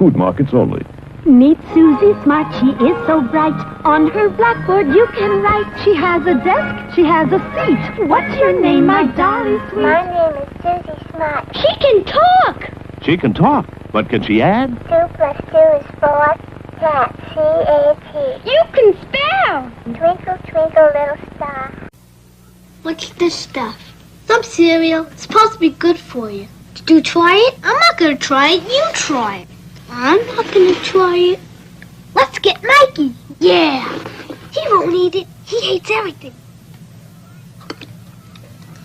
food markets only. Meet Susie Smart, she is so bright. On her blackboard you can write. She has a desk, she has a seat. What's your name, my darling sweet? My name is Susie Smart. She can talk! She can talk, but can she add? 2 plus 2 is 4. Cat, C-A-T. You can spell! Twinkle, twinkle, little star. What's this stuff? Some cereal. It's supposed to be good for you. Did you try it? I'm not going to try it. You try it. I'm not going to try it. Let's get Mikey. Yeah. He won't eat it. He hates everything.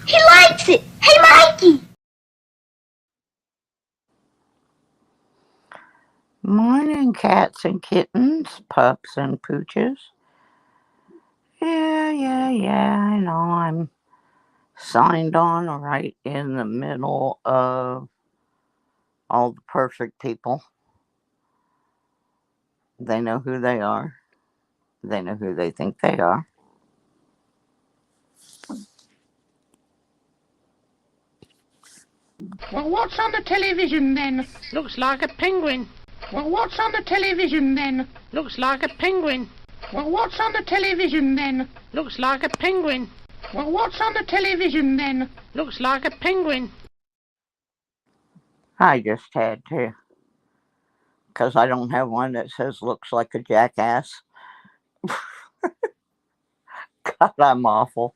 He likes it. Hey, Mikey. Morning, cats and kittens, pups and pooches. Yeah, I know I'm signed on right in the middle of all the perfect people. They know who they are. They know who they think they are. Well, what's on the television then? Looks like a penguin. Well, what's on the television then? Looks like a penguin. Well, what's on the television then? Looks like a penguin. Well, what's on the television then? Looks like a penguin. I just had to, because I don't have one that says looks like a jackass. God, I'm awful.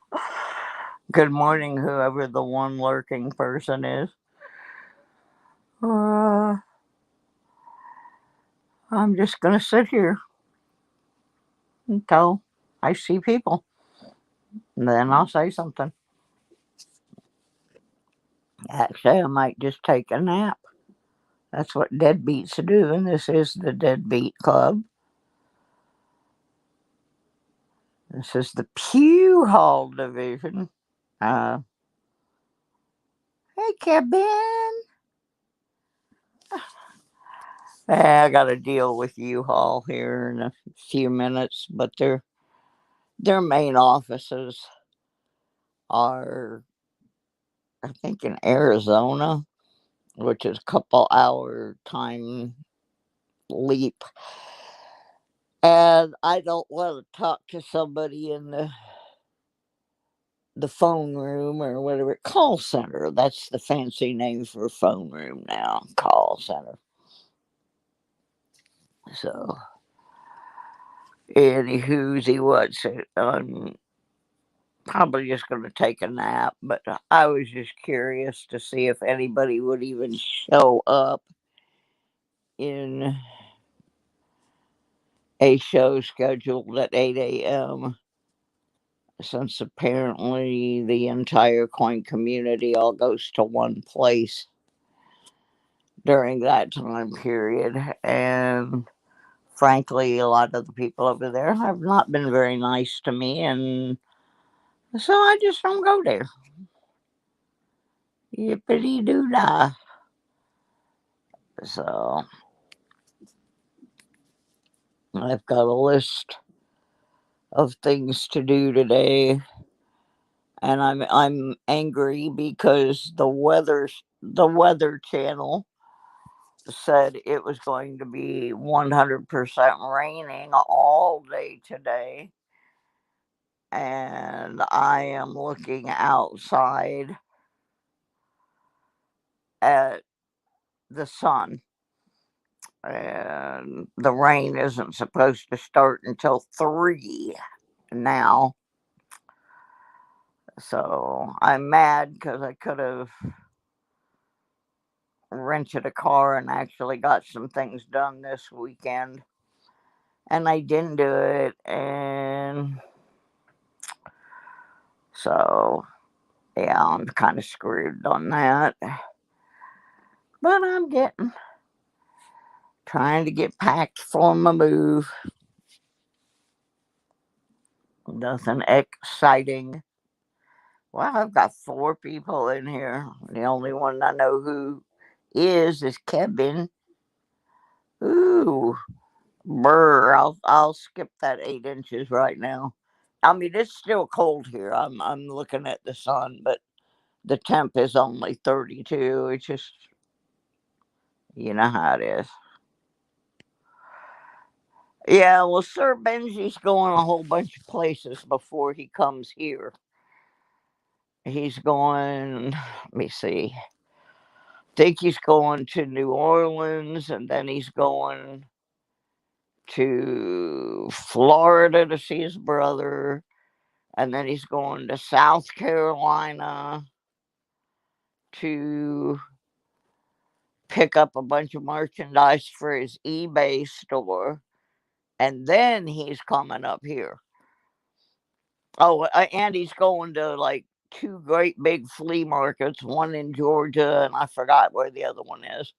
Good morning, whoever the one lurking person is. I'm just going to sit here until I see people. And then I'll say something. Actually, I might just take a nap. That's what deadbeats do, and this is the Deadbeat Club. This is the Phew-Haul division. Hey, Kevin. I got to deal with U-Haul here in a few minutes, but their main offices are, I think, in Arizona, which is a couple hour time leap. And I don't want to talk to somebody in the phone room or whatever, call center. That's the fancy name for phone room now, call center. So, anywhoozy, what's it? I'm probably just going to take a nap, but I was just curious to see if anybody would even show up in a show scheduled at 8 a.m. since apparently the entire coin community all goes to one place during that time period. And frankly, a lot of the people over there have not been very nice to me, and so I just don't go there. Yippity doo dah. So I've got a list of things to do today, and I'm angry because the weather channel said it was going to be 100% raining all day today, and I am looking outside at the sun, and the rain isn't supposed to start until 3 now. So I'm mad because I could have rented a car and actually got some things done this weekend, and I didn't do it. And so yeah, I'm kind of screwed on that, but I'm trying to get packed for my move. Nothing exciting. Well, I've got 4 people in here. The only one I know who is Kevin. Ooh, brr! I'll skip that 8 inches right now. I mean, it's still cold here. I'm looking at the sun, but the temp is only 32. It's just, you know how it is. Yeah, well, Sir Benji's going a whole bunch of places before he comes here. He's going, let me see, think he's going to New Orleans, and then he's going to Florida to see his brother, and then he's going to South Carolina to pick up a bunch of merchandise for his eBay store, and then he's coming up here. Oh, and he's going to like two great big flea markets, one in Georgia, and I forgot where the other one is.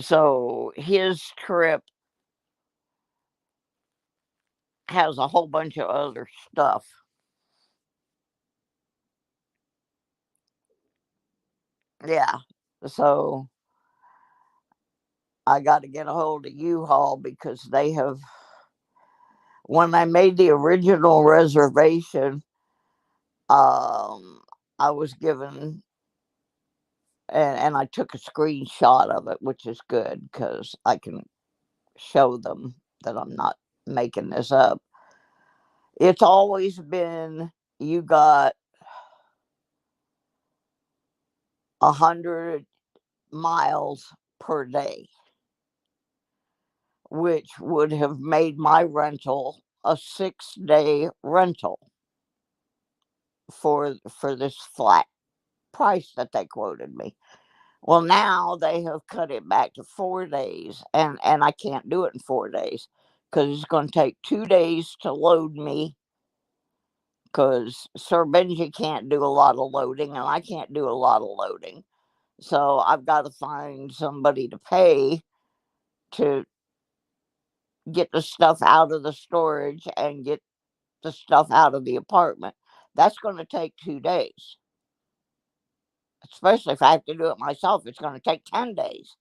So his trip has a whole bunch of other stuff. Yeah. So I got to get a hold of U-Haul because they have, when I made the original reservation, I was given, and I took a screenshot of it, which is good because I can show them that I'm not making this up. It's always been you got 100 miles per day, which would have made my rental a 6-day rental for this flat price that they quoted me. Well, now they have cut it back to 4 days, and I can't do it in 4 days because it's going to take 2 days to load me. Because Sir Benji can't do a lot of loading, and I can't do a lot of loading. So I've got to find somebody to pay to get the stuff out of the storage and get the stuff out of the apartment. That's going to take 2 days. Especially if I have to do it myself, it's going to take 10 days.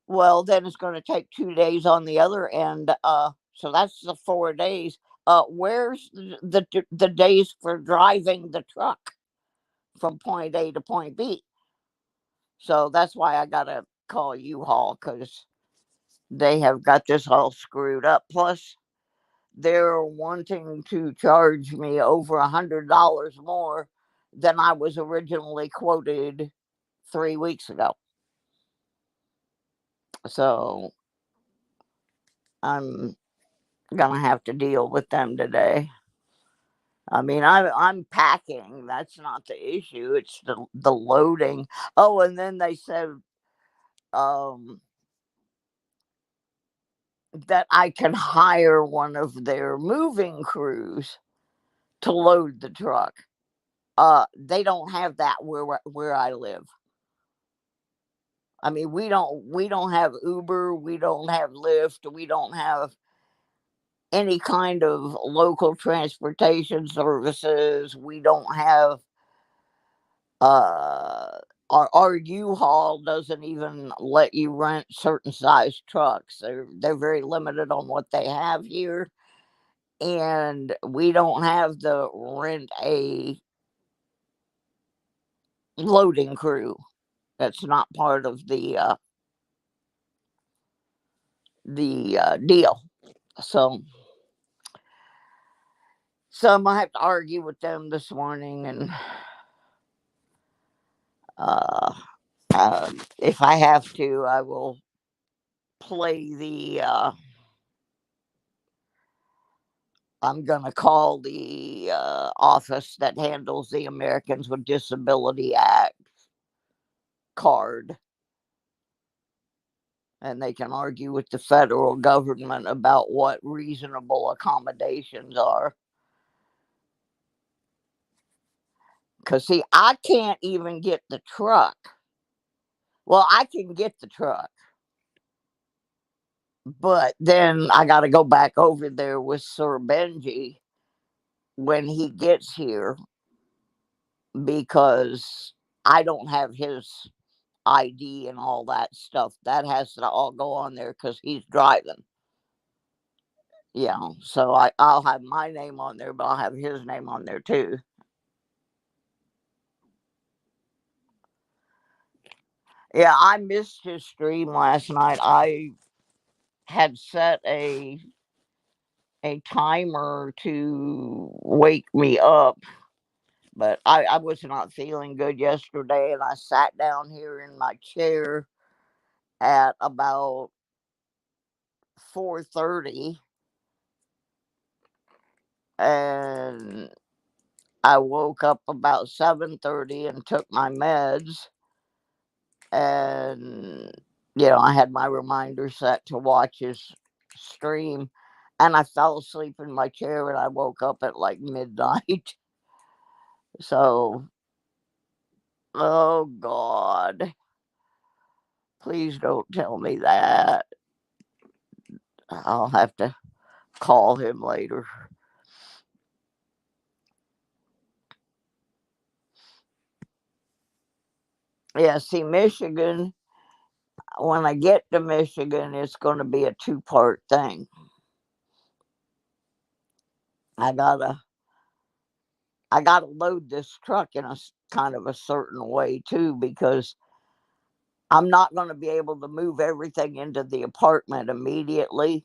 Well, then it's going to take 2 days on the other end. So that's the 4 days. Where's the days for driving the truck from point A to point B? So that's why I got to call U-Haul because they have got this all screwed up. Plus, they're wanting to charge me over $100 more than I was originally quoted 3 weeks ago. So I'm gonna have to deal with them today. I mean, I'm packing. That's not the issue. It's the loading. Oh, and then they said um, that I can hire one of their moving crews to load the truck. They don't have that where I live. I mean, we don't have Uber, we don't have Lyft, we don't have any kind of local transportation services. We don't have uh our U-Haul doesn't even let you rent certain size trucks. They're very limited on what they have here, and we don't have the rent a loading crew. That's not part of the deal. So I'm gonna have to argue with them this morning, and uh, if I have to, I will play the. I'm gonna call the office that handles the Americans with Disability Act card, and they can argue with the federal government about what reasonable accommodations are. Because, see, I can't even get the truck. Well, I can get the truck, but then I got to go back over there with Sir Benji when he gets here because I don't have his ID and all that stuff. That has to all go on there because he's driving. Yeah, so I'll have my name on there, but I'll have his name on there too. Yeah, I missed his stream last night. had set a timer to wake me up, but I was not feeling good yesterday, and I sat down here in my chair at about 4:30, and I woke up about 7:30 and took my meds, and I had my reminder set to watch his stream, and I fell asleep in my chair, and I woke up at like midnight. So, oh God, please don't tell me that. I'll have to call him later. Yeah, see, Michigan, when I get to Michigan, it's going to be a two-part thing. I gotta I gotta load this truck in a kind of a certain way too, because I'm not going to be able to move everything into the apartment immediately.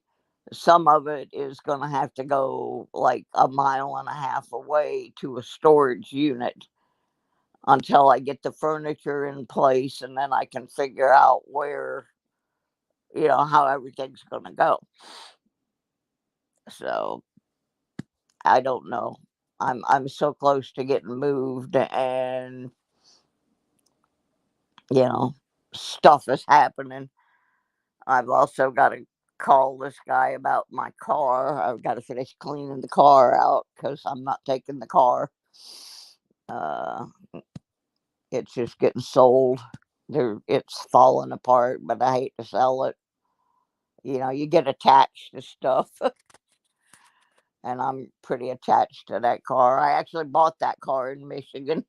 Some of it is going to have to go like a mile and a half away to a storage unit until I get the furniture in place, and then I can figure out where, how everything's going to go. So I don't know. I'm so close to getting moved, and you know stuff is happening. I've also got to call this guy about my car. I've got to finish cleaning the car out because I'm not taking the car. Uh, it's just getting sold. It's falling apart, but I hate to sell it. You get attached to stuff, and I'm pretty attached to that car. I actually bought that car in Michigan,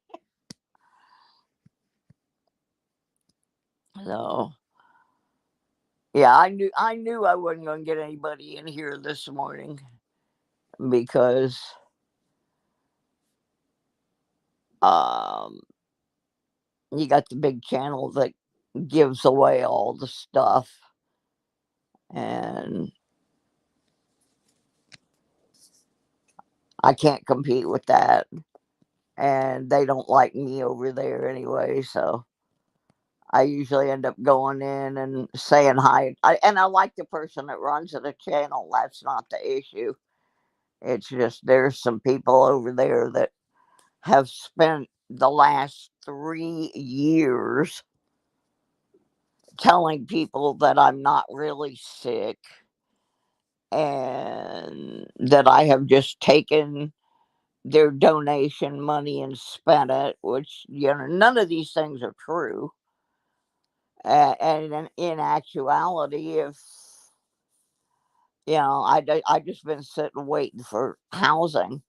so yeah, I knew I wasn't going to get anybody in here this morning because um you got the big channel that gives away all the stuff, and I can't compete with that, and they don't like me over there anyway, so I usually end up going in and saying hi. And I like the person that runs the channel. That's not the issue. It's just there's some people over there that have spent the last 3 years telling people that I'm not really sick and that I have just taken their donation money and spent it, which, none of these things are true. And in actuality, if, I just been sitting waiting for housing.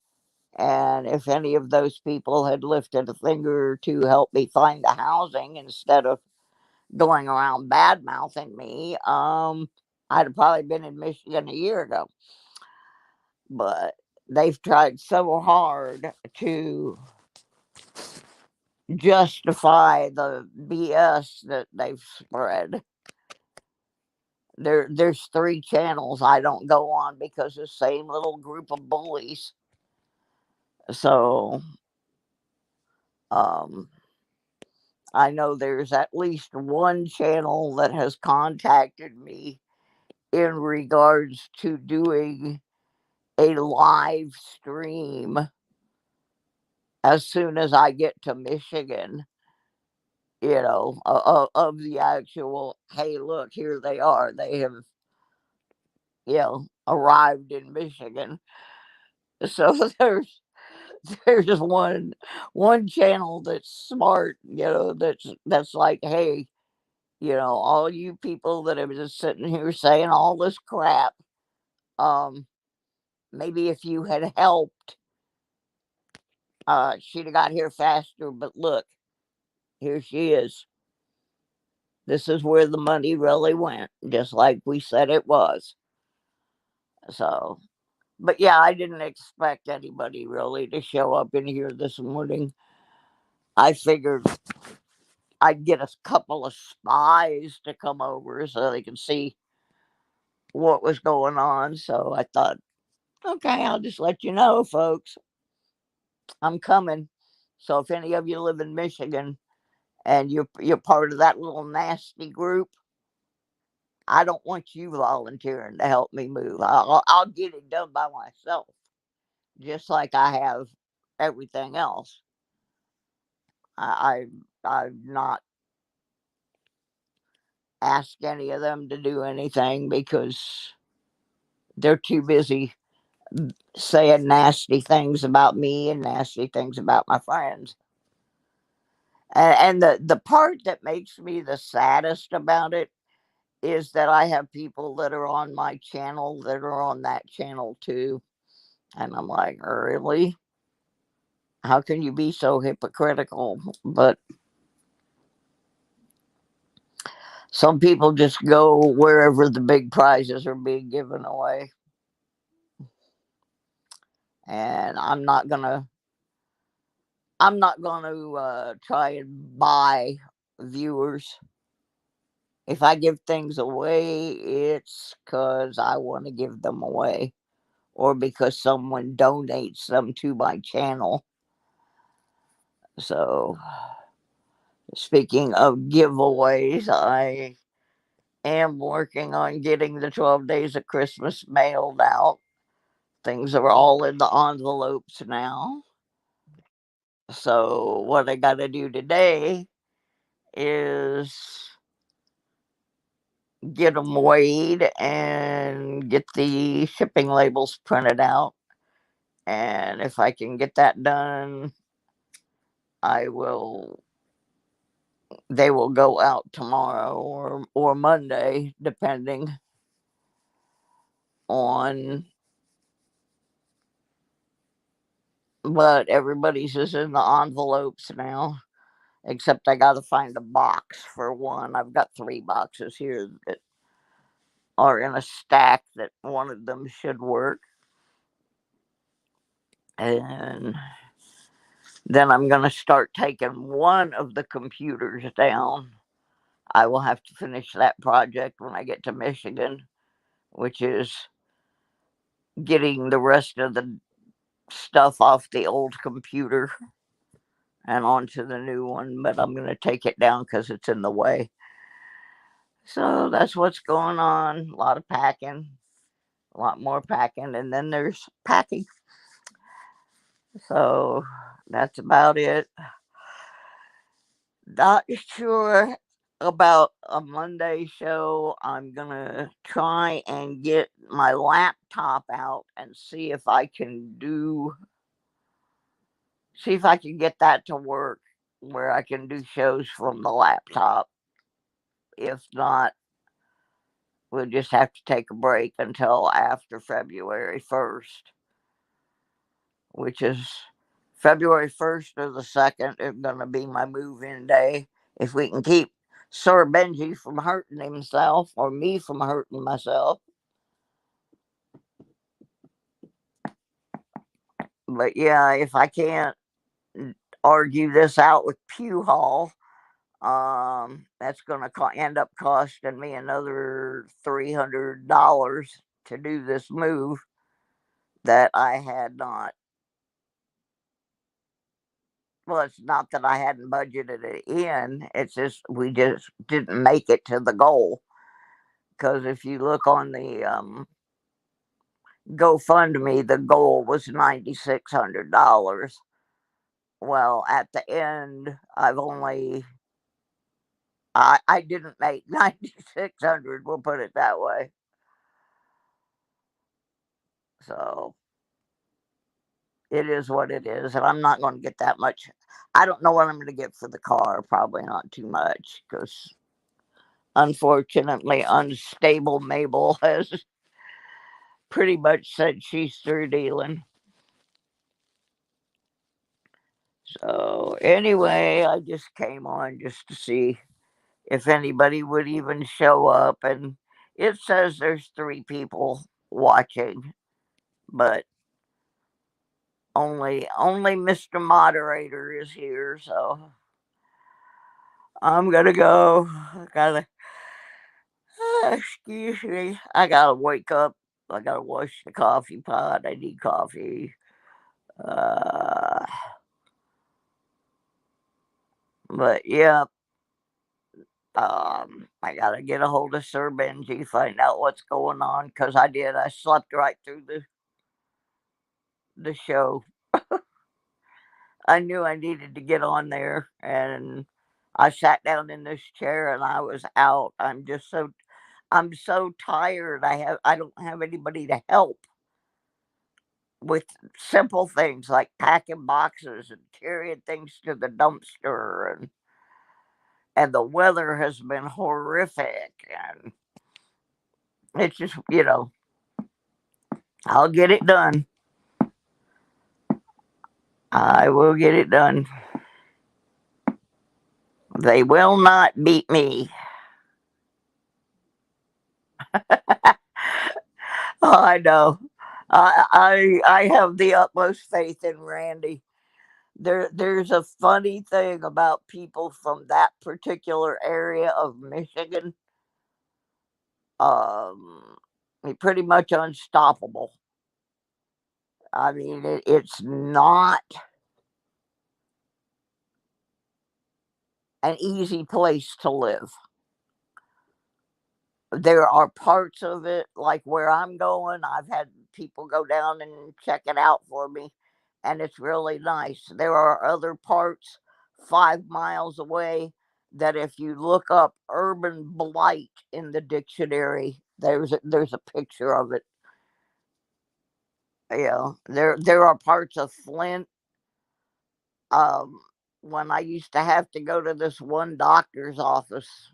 And if any of those people had lifted a finger to help me find the housing instead of going around bad mouthing me, I'd have probably been in Michigan a year ago. But they've tried so hard to justify the BS that they've spread. There's 3 channels I don't go on because the same little group of bullies. So um, I know there's at least one channel that has contacted me in regards to doing a live stream as soon as I get to Michigan, of the actual, hey, look, here they are. They have, arrived in Michigan. So there's just one channel that's smart, that's like, hey, all you people that have been sitting here saying all this crap, um, maybe if you had helped, she'd have got here faster. But look, here she is. This is where the money really went, just like we said it was. So, but yeah, I didn't expect anybody really to show up in here this morning. I figured I'd get a couple of spies to come over so they can see what was going on. So I thought, okay, I'll just let you know, folks, I'm coming. So if any of you live in Michigan and you're part of that little nasty group, I don't want you volunteering to help me move. I'll get it done by myself, just like I have everything else. I've not asked any of them to do anything because they're too busy saying nasty things about me and nasty things about my friends. And the part that makes me the saddest about it is that I have people that are on my channel that are on that channel too. And I'm like, really? How can you be so hypocritical? But some people just go wherever the big prizes are being given away. And I'm not gonna try and buy viewers. If I give things away, it's because I want to give them away or because someone donates them to my channel. So, speaking of giveaways, I am working on getting the 12 Days of Christmas mailed out. Things are all in the envelopes now. So, what I got to do today is get them weighed and get the shipping labels printed out. And if I can get that done, I will. They will go out tomorrow or Monday, depending on. But everybody's is in the envelopes now, except I got to find a box for one. I've got 3 boxes here that are in a stack that one of them should work. And then I'm going to start taking one of the computers down. I will have to finish that project when I get to Michigan, which is getting the rest of the stuff off the old computer and onto the new one. But I'm going to take it down because it's in the way. So that's what's going on. A lot of packing, a lot more packing, and then there's packing. So that's about it. Not sure about a Monday show. I'm gonna try and get my laptop out and see if I can get that to work where I can do shows from the laptop. If not, we'll just have to take a break until after February 1st, which is February 1st or the 2nd is going to be my move in day. If we can keep Sir Benji from hurting himself or me from hurting myself. But yeah, if I can't argue this out with Phew-Haul, that's going to end up costing me another $300 to do this move that I had not. Well, it's not that I hadn't budgeted it in. It's just we just didn't make it to the goal. Because if you look on the GoFundMe, the goal was $9,600. Well, at the end, I didn't make 9,600. We'll put it that way. So it is what it is, and I'm not going to get that much. I don't know what I'm going to get for the car. Probably not too much because unfortunately, unstable Mabel has pretty much said she's through dealing. So anyway, I just came on just to see if anybody would even show up, and it says there's 3 people watching, but only Mr. Moderator is here, so I'm gonna go. Excuse me. I gotta wake up. I gotta wash the coffee pot. I need coffee. Uh, but yeah, I gotta get a hold of Sir Benji, find out what's going on. Cause I did. I slept right through the show. I knew I needed to get on there, and I sat down in this chair and I was out. I'm so tired. I don't have anybody to help with simple things like packing boxes and carrying things to the dumpster, and the weather has been horrific, and it's just, I'll get it done. I will get it done. They will not beat me. Oh, I know. I have the utmost faith in Randy. There's a funny thing about people from that particular area of Michigan. Um, Pretty much unstoppable. I mean, it's not an easy place to live. There are parts of it, like where I'm going, I've had people go down and check it out for me, and it's really nice. There are other parts 5 miles away that if you look up urban blight in the dictionary, there's a picture of it. There are parts of Flint. Um, when I used to have to go to this one doctor's office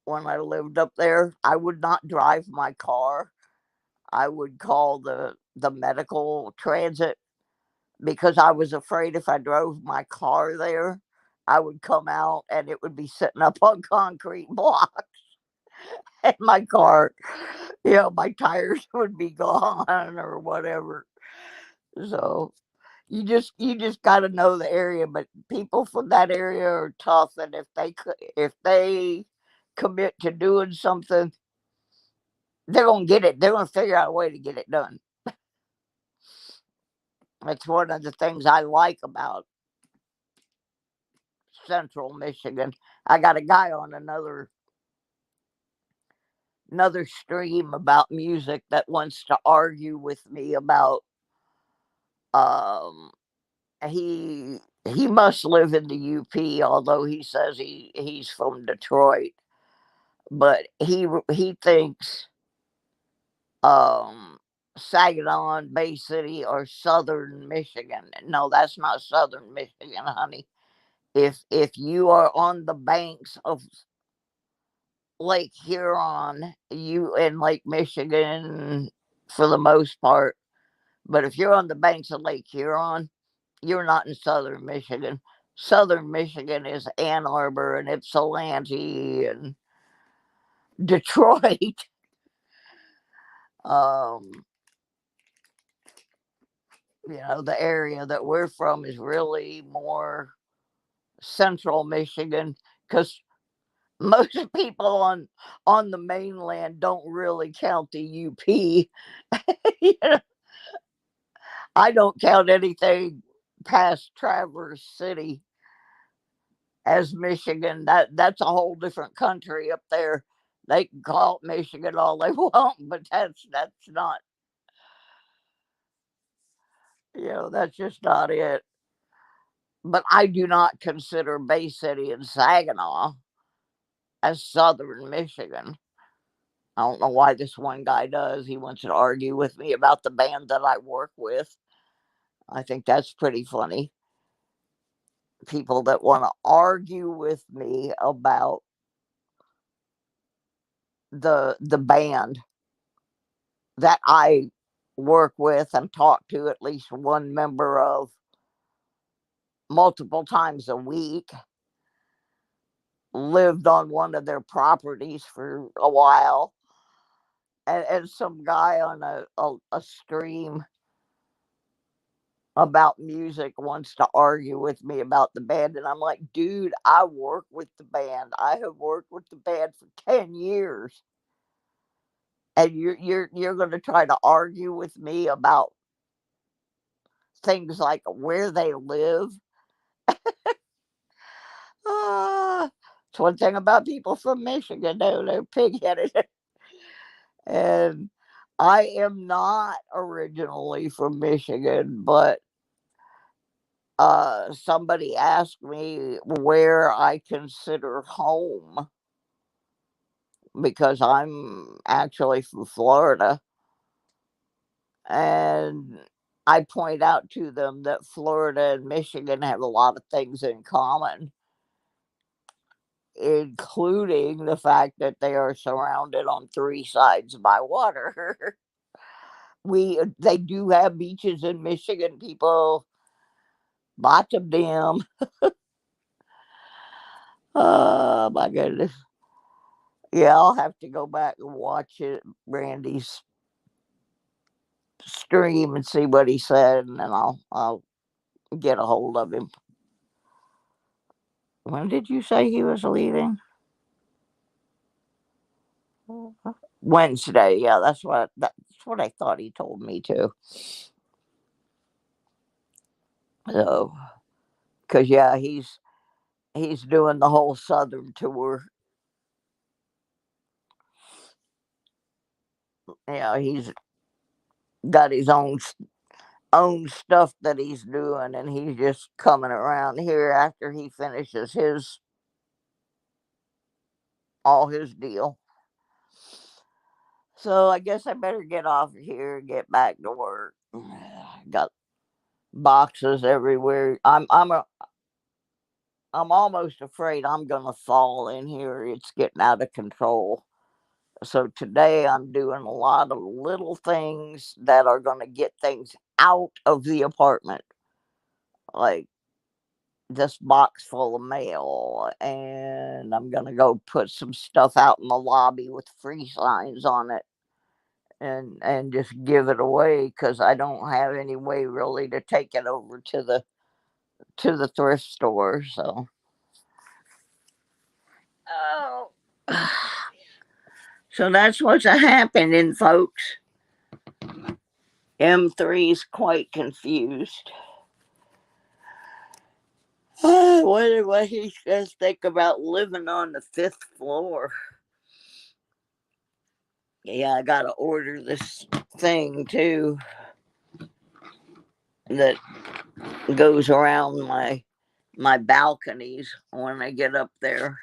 when I lived up there, I would not drive my car. I would call the medical transit because I was afraid if I drove my car there, I would come out and it would be sitting up on concrete blocks and my car, my tires would be gone or whatever. So you just got to know the area, but people from that area are tough, and if they commit to doing something, they're gonna get it. They're gonna figure out a way to get it done. That's one of the things I like about Central Michigan. I got a guy on another stream about music that wants to argue with me about um he must live in the UP, although he says he's from Detroit, but he thinks um Saginaw, Bay City, or Southern Michigan. No, that's not Southern Michigan, honey. If you are on the banks of Lake Huron, you in Lake Michigan for the most part, but if you're on the banks of Lake Huron, you're not in Southern Michigan. Southern Michigan is Ann Arbor and Ypsilanti and Detroit. um, the area that we're from is really more Central Michigan because most people on the mainland don't really count the UP. You know, I don't count anything past Traverse City as Michigan. That's a whole different country up there. They can call it Michigan all they want, but that's not, that's just not it. But I do not consider Bay City and Saginaw as Southern Michigan. I don't know why this one guy does. He wants to argue with me about the band that I work with. I think that's pretty funny. People that want to argue with me about the band that I work with and talk to at least one member of multiple times a week, lived on one of their properties for a while, and some guy on a stream about music wants to argue with me about the band, and I'm like, dude, I work with the band. I have worked with the band for 10 years, and you're going to try to argue with me about things like where they live. It's one thing about people from Michigan, though, they're pig-headed. And I am not originally from Michigan, but somebody asked me where I consider home because I'm actually from Florida. And I point out to them that Florida and Michigan have a lot of things in common, including the fact that they are surrounded on three sides by water. They do have beaches in Michigan, people. Lots of them. Oh my goodness. Yeah, I'll have to go back and watch it, Randy's stream, and see what he said, and then I'll get a hold of him. When did you say he was leaving? Wednesday. Yeah, that's what I thought he told me to. So, cause yeah, he's doing the whole southern tour. Yeah, he's got his own stuff that he's doing, and he's just coming around here after he finishes his all his deal. So I guess I better get off of here and get back to work. Got boxes everywhere. I'm almost afraid I'm gonna fall in here. It's getting out of control. So today I'm doing a lot of little things that are gonna get things out of the apartment. Like this box full of mail, and I'm gonna go put some stuff out in the lobby with free signs on it, and just give it away because I don't have any way really to take it over to the thrift store. So, oh, so that's what's a happening, folks. M3's quite confused. I wonder what he's gonna think about living on the fifth floor. Yeah, I gotta order this thing too that goes around my balconies when I get up there.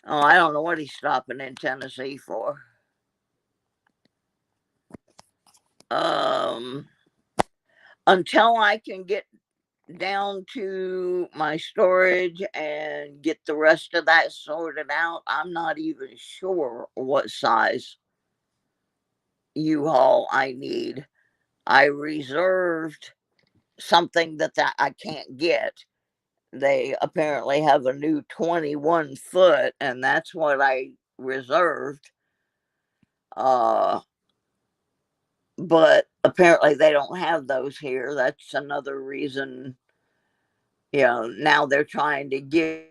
Oh, I don't know what he's stopping in Tennessee for. Um, until I can get down to my storage and get the rest of that sorted out, I'm not even sure what size U-Haul I need. I reserved something that I can't get. They apparently have a new 21 foot, and that's what I reserved. Uh, but apparently they don't have those here. That's another reason, now they're trying to give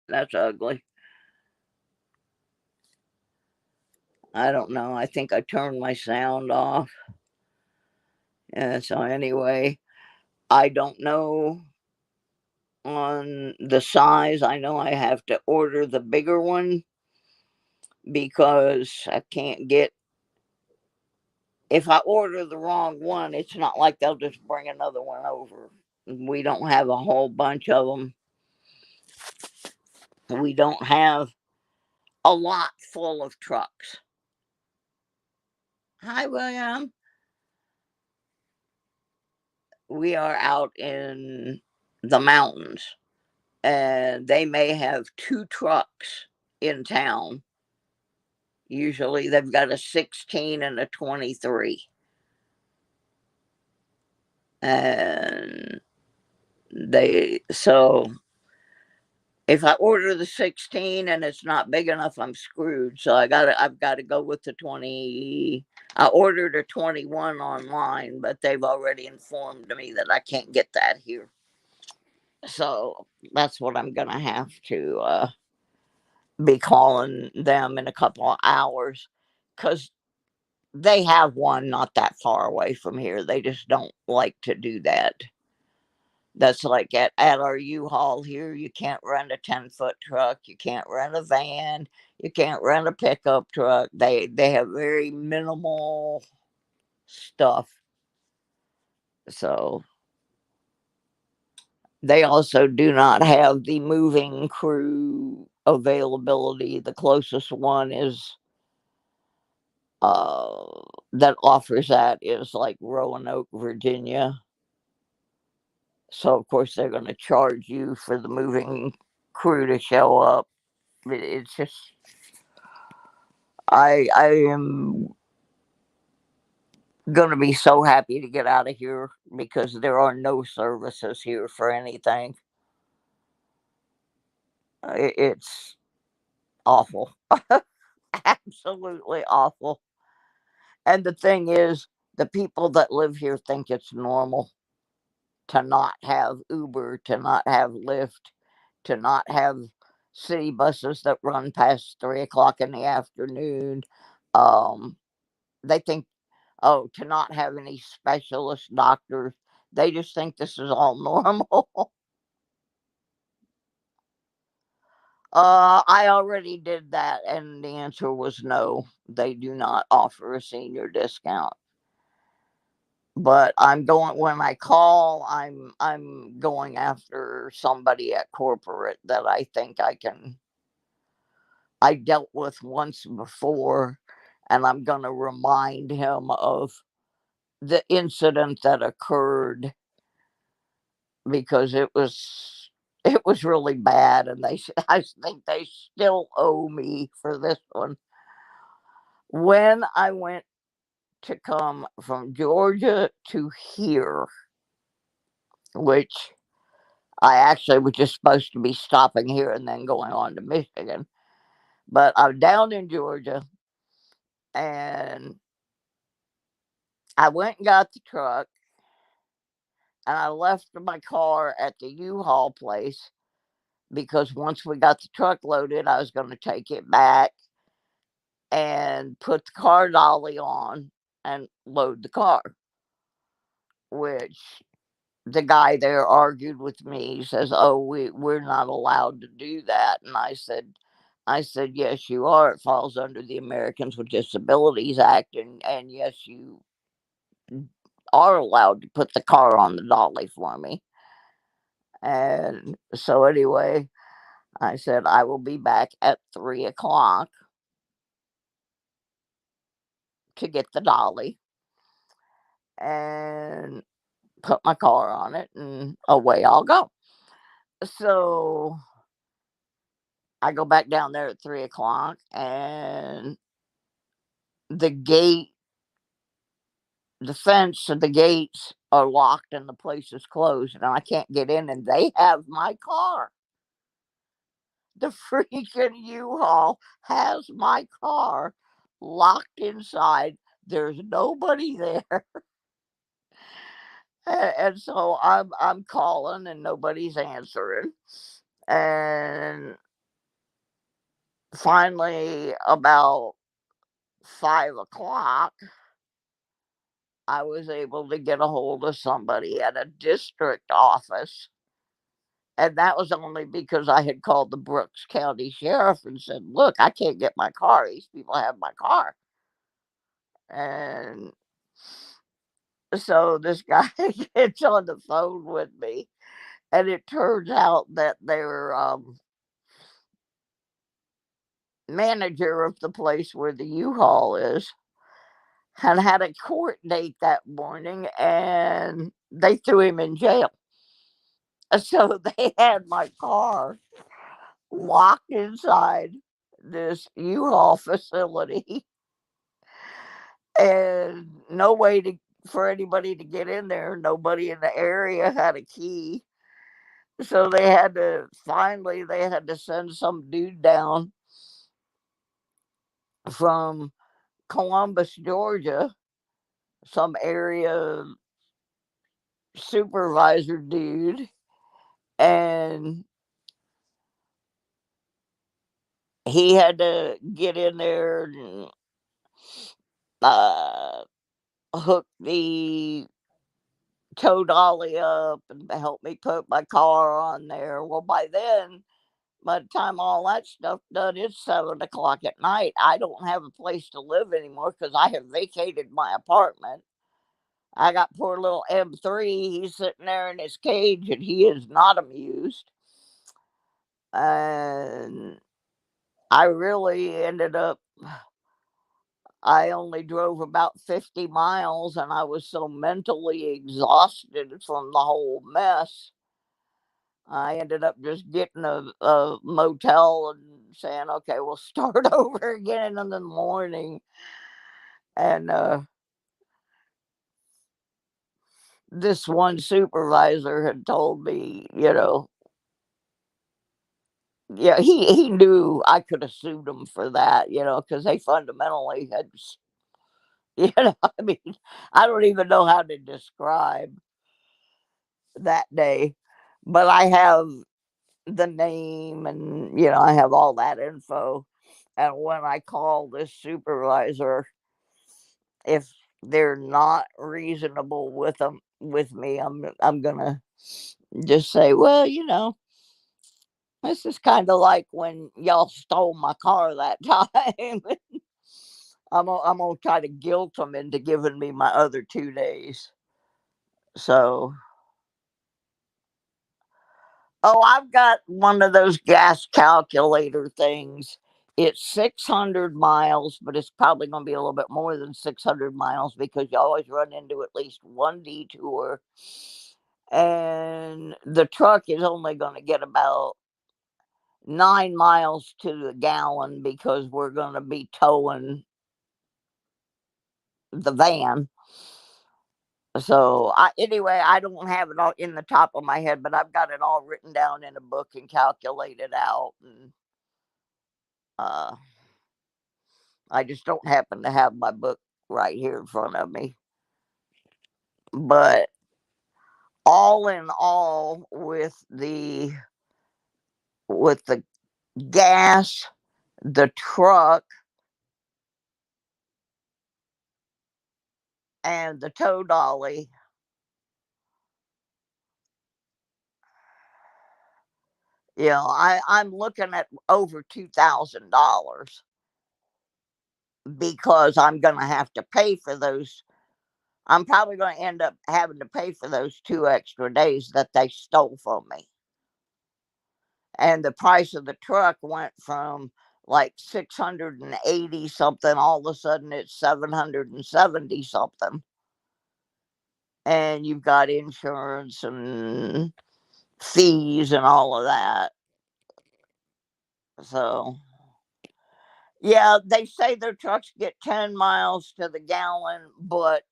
That's ugly. I don't know. I think I turned my sound off. Yeah, so anyway, I don't know on the size. I know I have to order the bigger one because I can't get, if I order the wrong one, it's not like they'll just bring another one over. We don't have a whole bunch of them. We don't have a lot full of trucks. Hi, William. We are out in the mountains, and they may have two trucks in town. Usually they've got a 16 and a 23. And so if I order the 16 and it's not big enough, I'm screwed. So I've got to go with the 20. I ordered a 21 online, but they've already informed me that I can't get that here. So that's what I'm gonna have to be calling them in a couple of hours, because they have one not that far away from here. They just don't like to do that. That's like at our U-Haul here, you can't rent a 10-foot truck, you can't rent a van, you can't rent a pickup truck. They have very minimal stuff. So they also do not have the moving crew availability. The closest one is uh that offers that is like Roanoke, Virginia. So of course they're going to charge you for the moving crew to show up. It's just I am going to be so happy to get out of here because there are no services here for anything. It's awful. Absolutely awful. And the thing is, the people that live here think it's normal to not have Uber, to not have Lyft, to not have city buses that run past 3 o'clock in the afternoon. Um, they think, oh, to not have any specialist doctors. They just think this is all normal. I already did that, and the answer was no. They do not offer a senior discount. But I'm going when I call. I'm going after somebody at corporate that I think I can. I dealt with once before, and I'm going to remind him of the incident that occurred because it was really bad, and I think they still owe me for this one. When I went to come from Georgia to here, which I actually was just supposed to be stopping here and then going on to Michigan, but I'm down in Georgia, and I went and got the truck, and I left my car at the U-Haul place because once we got the truck loaded, I was going to take it back and put the car dolly on and load the car, which the guy there argued with me. He says, "Oh, we're not allowed to do that." And I said, "Yes, you are. It falls under the Americans with Disabilities Act, and yes, you are allowed to put the car on the dolly for me." And so anyway, I said I will be back at 3 o'clock to get the dolly and put my car on it, and away I'll go. So I go back down there at 3 o'clock, and the gate, the fence and the gates are locked, and the place is closed, and I can't get in, and they have my car. The freaking U-Haul has my car locked inside. There's nobody there. And so I'm calling and nobody's answering. And finally, about 5 o'clock, I was able to get a hold of somebody at a district office. And that was only because I had called the Brooks County Sheriff and said, "Look, I can't get my car. These people have my car." And so this guy gets on the phone with me, and it turns out that their manager of the place where the U-Haul is had a court date that morning, and they threw him in jail. So they had my car locked inside this U-Haul facility, and no way for anybody to get in there. Nobody in the area had a key. So they had to send some dude down from Columbus, Georgia, some area supervisor dude, and he had to get in there and uh, hook the tow dolly up and help me put my car on there. Well, by the time all that stuff done, it's 7 o'clock at night. I don't have a place to live anymore because I have vacated my apartment. I got poor little M3. He's sitting there in his cage and he is not amused. And I really ended up, I only drove about 50 miles and I was so mentally exhausted from the whole mess. I ended up just getting a motel and saying, "Okay, we'll start over again in the morning." And this one supervisor had told me, yeah, he knew I could have sued him for that, because they fundamentally had, I mean, I don't even know how to describe that day, but I have the name and, I have all that info. And when I call this supervisor, if they're not reasonable with me, I'm gonna just say, "Well, this is kind of like when y'all stole my car that time." I'm gonna try to guilt them into giving me my other 2 days. So, oh, I've got one of those gas calculator things. It's 600 miles, but it's probably going to be a little bit more than 600 miles because you always run into at least one detour. And the truck is only going to get about 9 miles to the gallon because we're going to be towing the van. So anyway, I don't have it all in the top of my head, but I've got it all written down in a book and calculated out. And uh, I just don't happen to have my book right here in front of me. But all in all, with the gas, the truck, and the tow dolly, I'm looking at over $2,000 because I'm going to have to pay for those. I'm probably going to end up having to pay for those 2 extra days that they stole from me. And the price of the truck went from like 680 something, all of a sudden it's 770 something. And you've got insurance and fees and all of that. So, yeah, they say their trucks get 10 miles to the gallon, but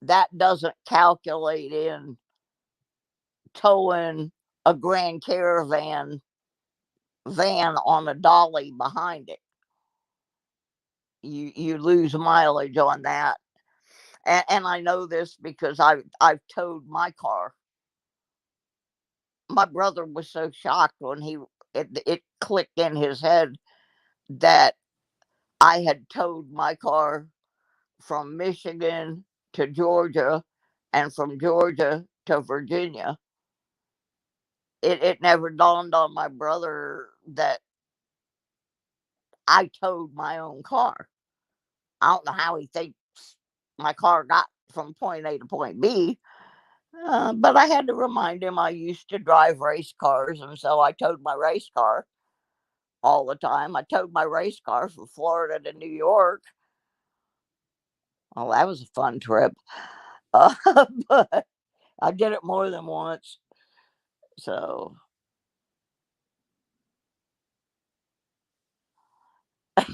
that doesn't calculate in towing a Grand Caravan van on a dolly behind it. You lose mileage on that, and I know this because I've towed my car. My brother was so shocked when it clicked in his head that I had towed my car from Michigan to Georgia and from Georgia to Virginia. It never dawned on my brother that I towed my own car. I don't know how he thinks my car got from point A to point B, but I had to remind him I used to drive race cars, and so I towed my race car all the time. I towed my race car from Florida to New York. Well, that was a fun trip. Uh, but I did it more than once. So,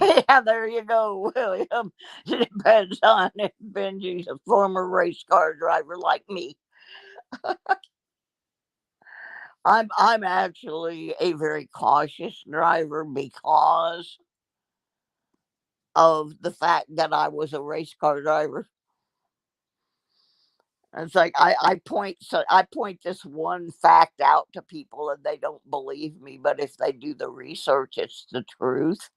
yeah, there you go, William. It depends on if Benji's a former race car driver like me. I'm actually a very cautious driver because of the fact that I was a race car driver. It's like I point this one fact out to people and they don't believe me, but if they do the research, it's the truth.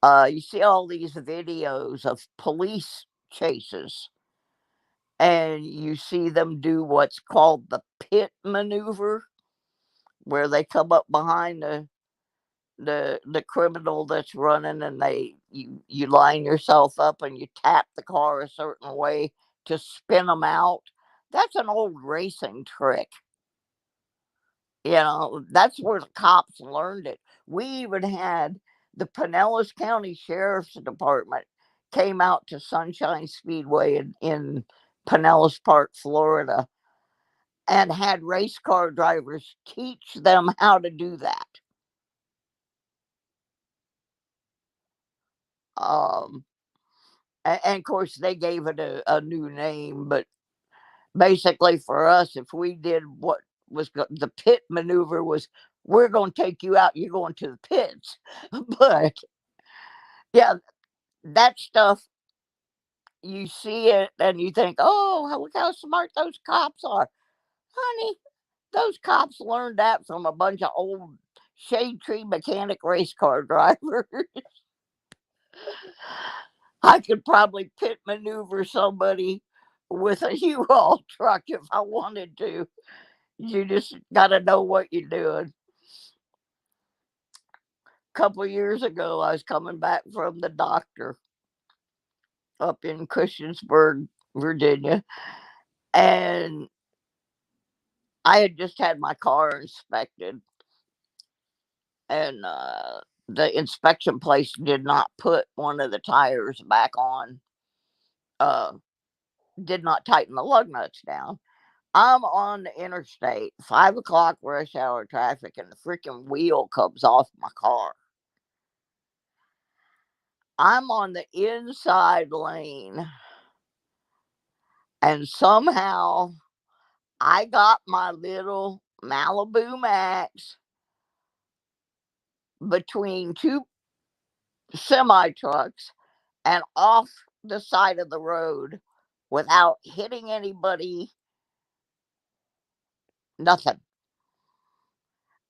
You see all these videos of police chases, and you see them do what's called the pit maneuver, where they come up behind the criminal that's running, and you line yourself up and you tap the car a certain way to spin them out. That's an old racing trick. That's where the cops learned it. We even had the Pinellas County Sheriff's Department came out to Sunshine Speedway in Pinellas Park, Florida, and had race car drivers teach them how to do that. Um, and of course, they gave it a new name, but basically for us, if we did what the pit maneuver was, we're going to take you out, you're going to the pits. But yeah, that stuff, you see it and you think, oh, look how smart those cops are. Honey, those cops learned that from a bunch of old shade tree mechanic race car drivers. I could probably pit maneuver somebody with a U-Haul truck if I wanted to. You just got to know what you're doing. A couple of years ago, I was coming back from the doctor up in Christiansburg, Virginia, and I had just had my car inspected, and the inspection place did not put one of the tires back on, uh, did not tighten the lug nuts down. I'm on the interstate, 5 o'clock rush hour traffic, and the freaking wheel comes off my car. I'm on the inside lane, and somehow I got my little Malibu Max between two semi trucks and off the side of the road without hitting anybody, nothing.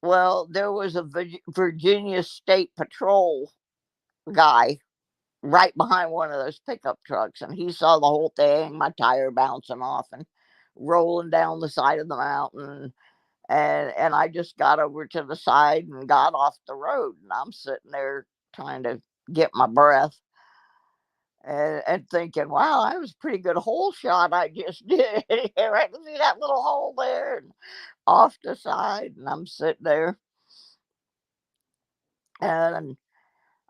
Well, there was a Virginia State Patrol guy right behind one of those pickup trucks, and he saw the whole thing, my tire bouncing off and rolling down the side of the mountain. And I just got over to the side and got off the road, and I'm sitting there trying to get my breath and thinking, wow, that was a pretty good hole shot I just did. Right, see that little hole there, and off the side, and I'm sitting there, and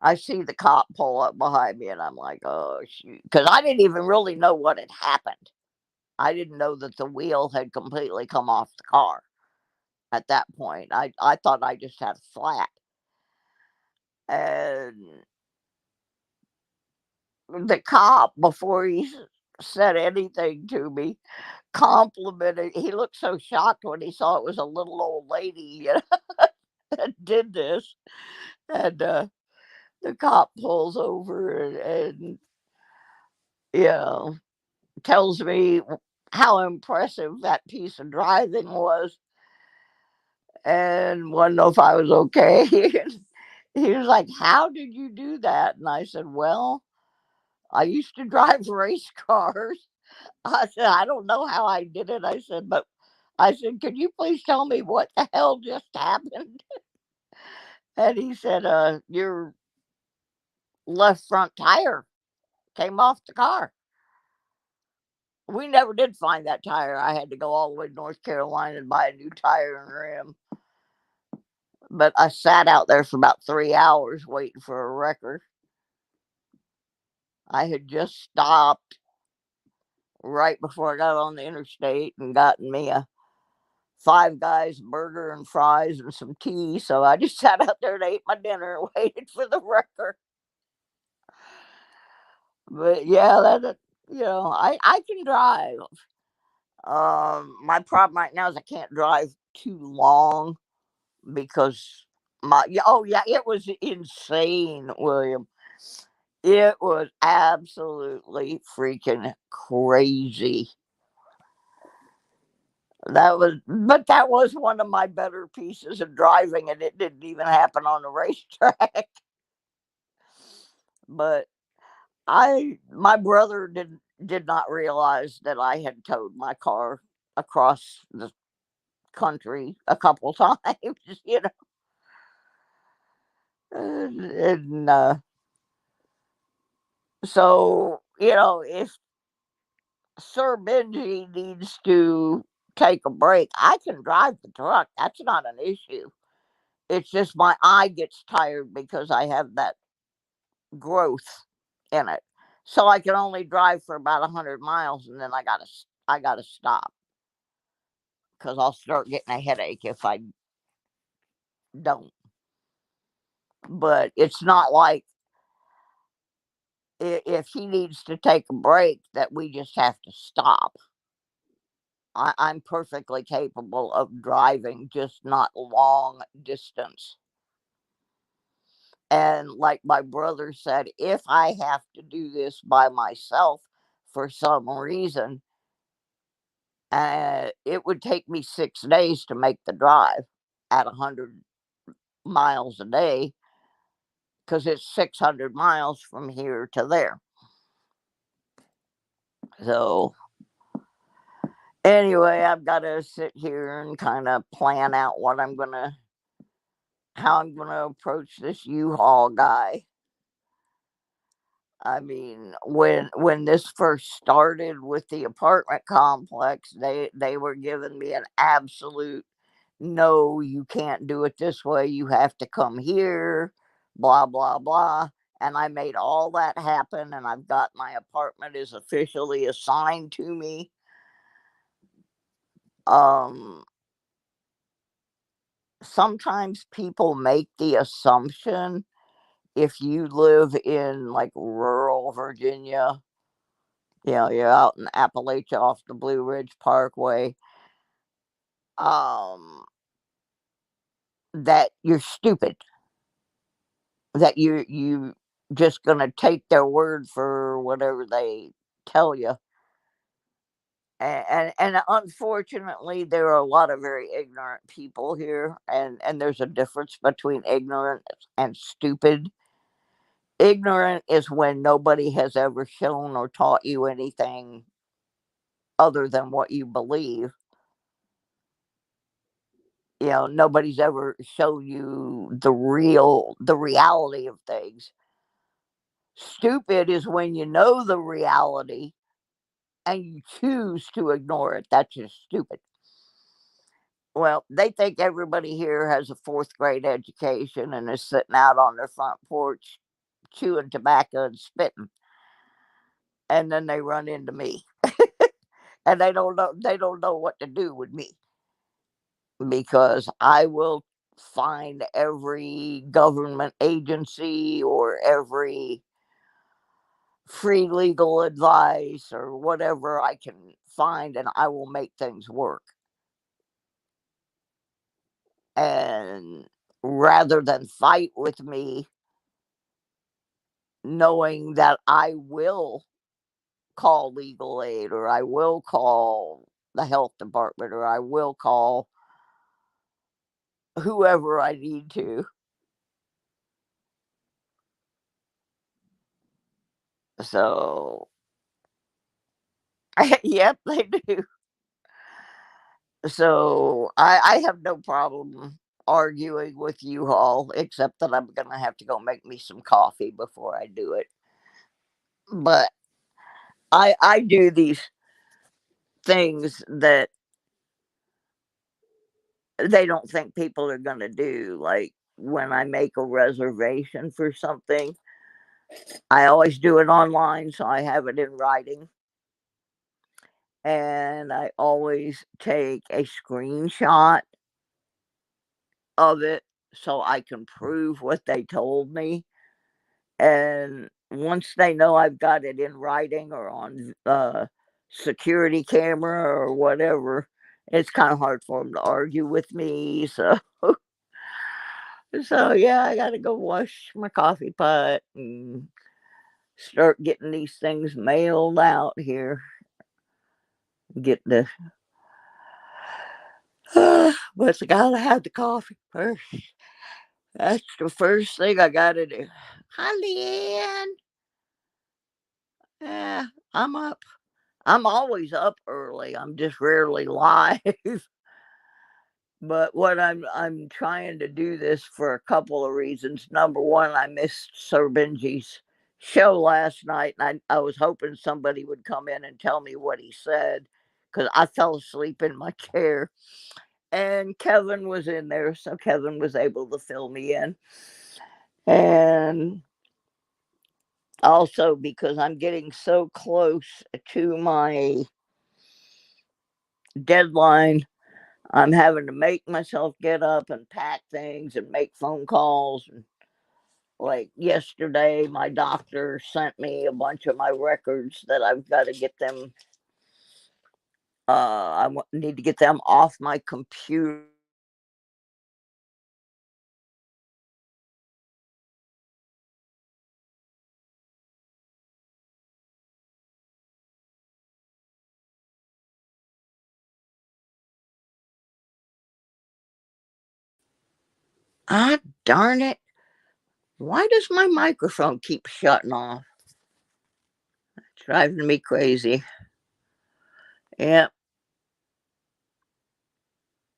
I see the cop pull up behind me, and I'm like, oh shoot, because I didn't even really know what had happened. I didn't know that the wheel had completely come off the car at that point. I thought I just had a flat. And the cop, before he said anything to me, complimented. He looked so shocked when he saw it was a little old lady, that did this. And the cop pulls over and you know tells me how impressive that piece of driving was. and wanted to know if I was okay. He was like, "How did you do that?" And I said, "Well, I used to drive race cars." I said, "I don't know how I did it." I said, "But," I said, "Could you please tell me what the hell just happened?" And he said, "Your left front tire came off the car." We never did find that tire. I had to go all the way to North Carolina and buy a new tire and rim. But I sat out there for about 3 hours waiting for a wrecker. I had just stopped right before I got on the interstate and gotten me a Five Guys burger and fries and some tea. So I just sat out there and ate my dinner and waited for the wrecker. But yeah, I can drive. My problem right now is I can't drive too long because it was insane, William. It was absolutely freaking crazy. That was one of my better pieces of driving, and it didn't even happen on the racetrack. But my brother did not realize that I had towed my car across the country a couple times, you know. And so, if Sir Benji needs to take a break, I can drive the truck. That's not an issue. It's just my eye gets tired because I have that growth in it. So I can only drive for about 100 miles, and then I gotta stop because I'll start getting a headache if I don't. But it's not like if he needs to take a break that we just have to stop. I'm perfectly capable of driving, just not long distance. And like my brother said, if I have to do this by myself for some reason, it would take me 6 days to make the drive at 100 miles a day because it's 600 miles from here to there. So anyway, I've got to sit here and kind of plan out how I'm gonna approach this U-Haul guy. I mean, when this first started with the apartment complex, they were giving me an absolute no, you can't do it this way. You have to come here, blah blah blah. And I made all that happen, and I've got my apartment is officially assigned to me. Um, Sometimes people make the assumption if you live in like rural Virginia, you're out in Appalachia off the Blue Ridge Parkway, um, that you're stupid, that you just gonna take their word for whatever they tell you. And unfortunately, there are a lot of very ignorant people here, and there's a difference between ignorant and stupid. Ignorant is when nobody has ever shown or taught you anything other than what you believe. Nobody's ever shown you the reality of things. Stupid is when you know the reality and you choose to ignore it. That's just stupid. Well, they think everybody here has a fourth grade education and is sitting out on their front porch chewing tobacco and spitting. And then they run into me. And they don't know what to do with me because I will find every government agency or every free legal advice or whatever I can find, and I will make things work. And rather than fight with me, knowing that I will call legal aid or I will call the health department or I will call whoever I need to. So, yep, they do. So I have no problem arguing with you all, except that I'm gonna have to go make me some coffee before I do it. But I do these things that they don't think people are gonna do. Like when I make a reservation for something, I always do it online, so I have it in writing. And I always take a screenshot of it so I can prove what they told me. And once they know I've got it in writing or on security camera or whatever, it's kind of hard for them to argue with me. So, so yeah, I got to go wash my coffee pot and start getting these things mailed out here. Get the, but I gotta have the coffee first. That's the first thing I gotta do. Hi, Leanne. Yeah, I'm up. I'm always up early. I'm just rarely live. But what I'm trying to do this for a couple of reasons. Number one, I missed Sir Benji's show last night, and I was hoping somebody would come in and tell me what he said because I fell asleep in my chair. And Kevin was in there, so Kevin was able to fill me in. And also because I'm getting so close to my deadline, I'm having to make myself get up and pack things and make phone calls. And like yesterday, my doctor sent me a bunch of my records that I've got to get them. Need to get them off my computer. Ah, darn it. Why does my microphone keep shutting off? It's driving me crazy. Yep.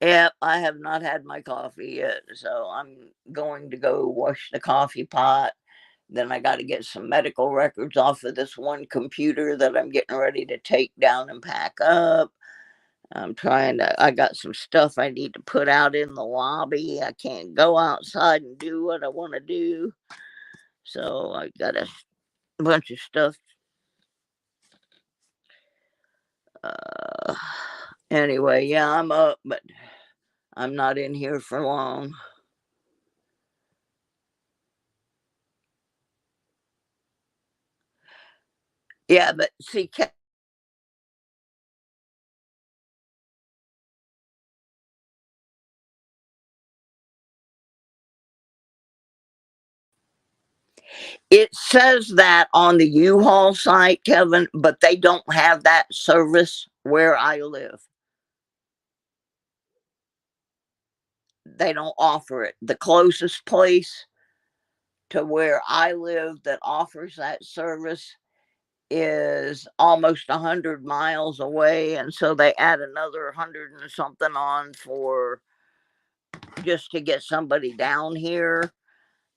Yep, I have not had my coffee yet, so I'm going to go wash the coffee pot. Then I got to get some medical records off of this one computer that I'm getting ready to take down and pack up. I got some stuff I need to put out in the lobby. I can't go outside and do what I want to do. So I got a bunch of stuff. Uh, anyway, yeah, I'm up, but I'm not in here for long. Yeah, but see, it says that on the U-Haul site, Kevin, but they don't have that service where I live. They don't offer it. The closest place to where I live that offers that service is almost 100 miles away. And so they add another 100 and something on for just to get somebody down here.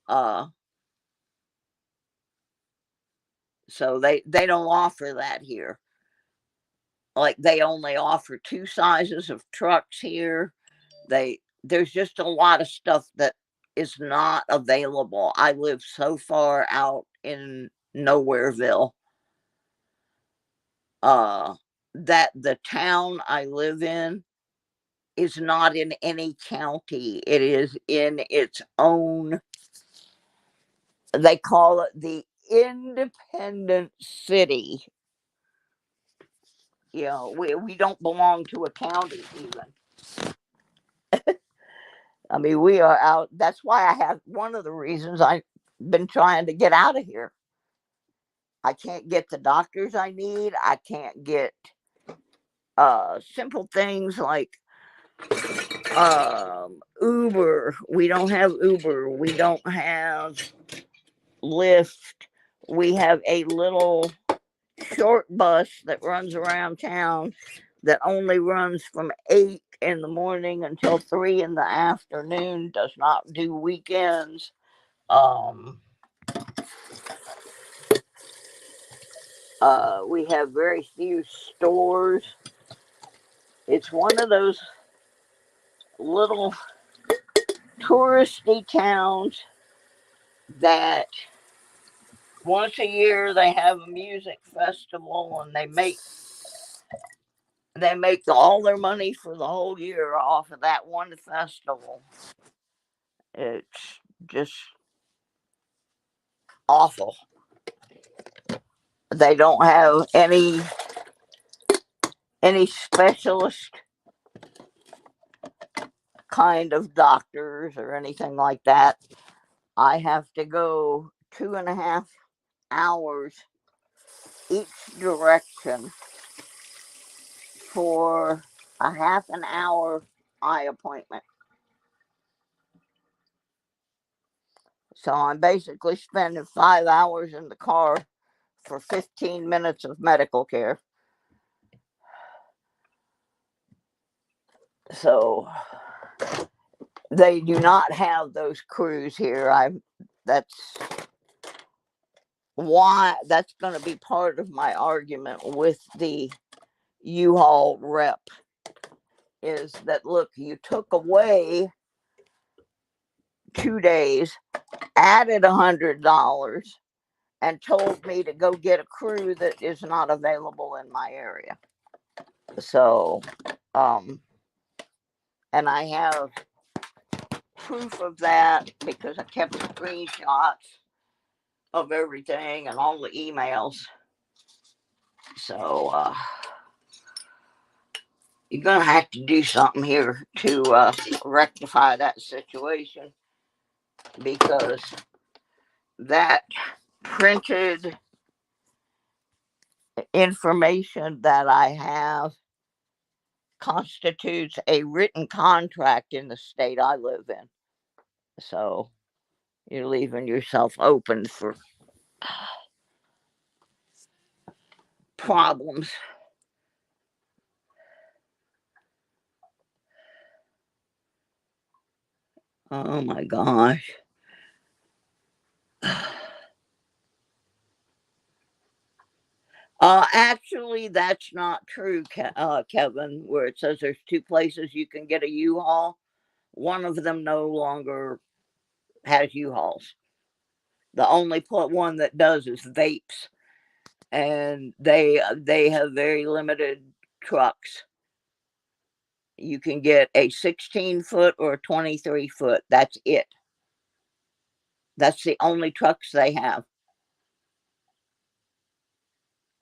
Uh, so they don't offer that here. Like they only offer two sizes of trucks here. There's just a lot of stuff that is not available. I live so far out in Nowhereville uh that the town I live in is not in any county. It is in its own, they call it the independent city. You know, we don't belong to a county even. I mean, we are out. That's why I have one of the reasons I've been trying to get out of here. I can't get the doctors I need. I can't get simple things like Uber. We don't have Uber. We don't have Lyft. We have a little short bus that runs around town that only runs from 8 in the morning until 3 in the afternoon, does not do weekends. We have very few stores. It's one of those little touristy towns that once a year they have a music festival, and they make all their money for the whole year off of that one festival. It's just awful. They don't have any specialist kind of doctors or anything like that. I have to go 2.5 hours each direction for a half an hour eye appointment. So I'm basically spending 5 hours in the car for 15 minutes of medical care. So they do not have those crews here. That's why that's going to be part of my argument with the U-Haul rep, is that, look, you took away 2 days, added $100, and told me to go get a crew that is not available in my area. So, and I have proof of that because I kept screenshots of everything and all the emails. So, you're going to have to do something here to rectify that situation, because that printed information that I have constitutes a written contract in the state I live in. So you're leaving yourself open for problems. Oh my gosh. Actually, that's not true, Kevin, where it says there's 2 places you can get a U-Haul. One of them no longer has U-Hauls. The only one that does is Vapes, and they have very limited trucks. You can get a 16-foot or a 23-foot. That's it. That's the only trucks they have.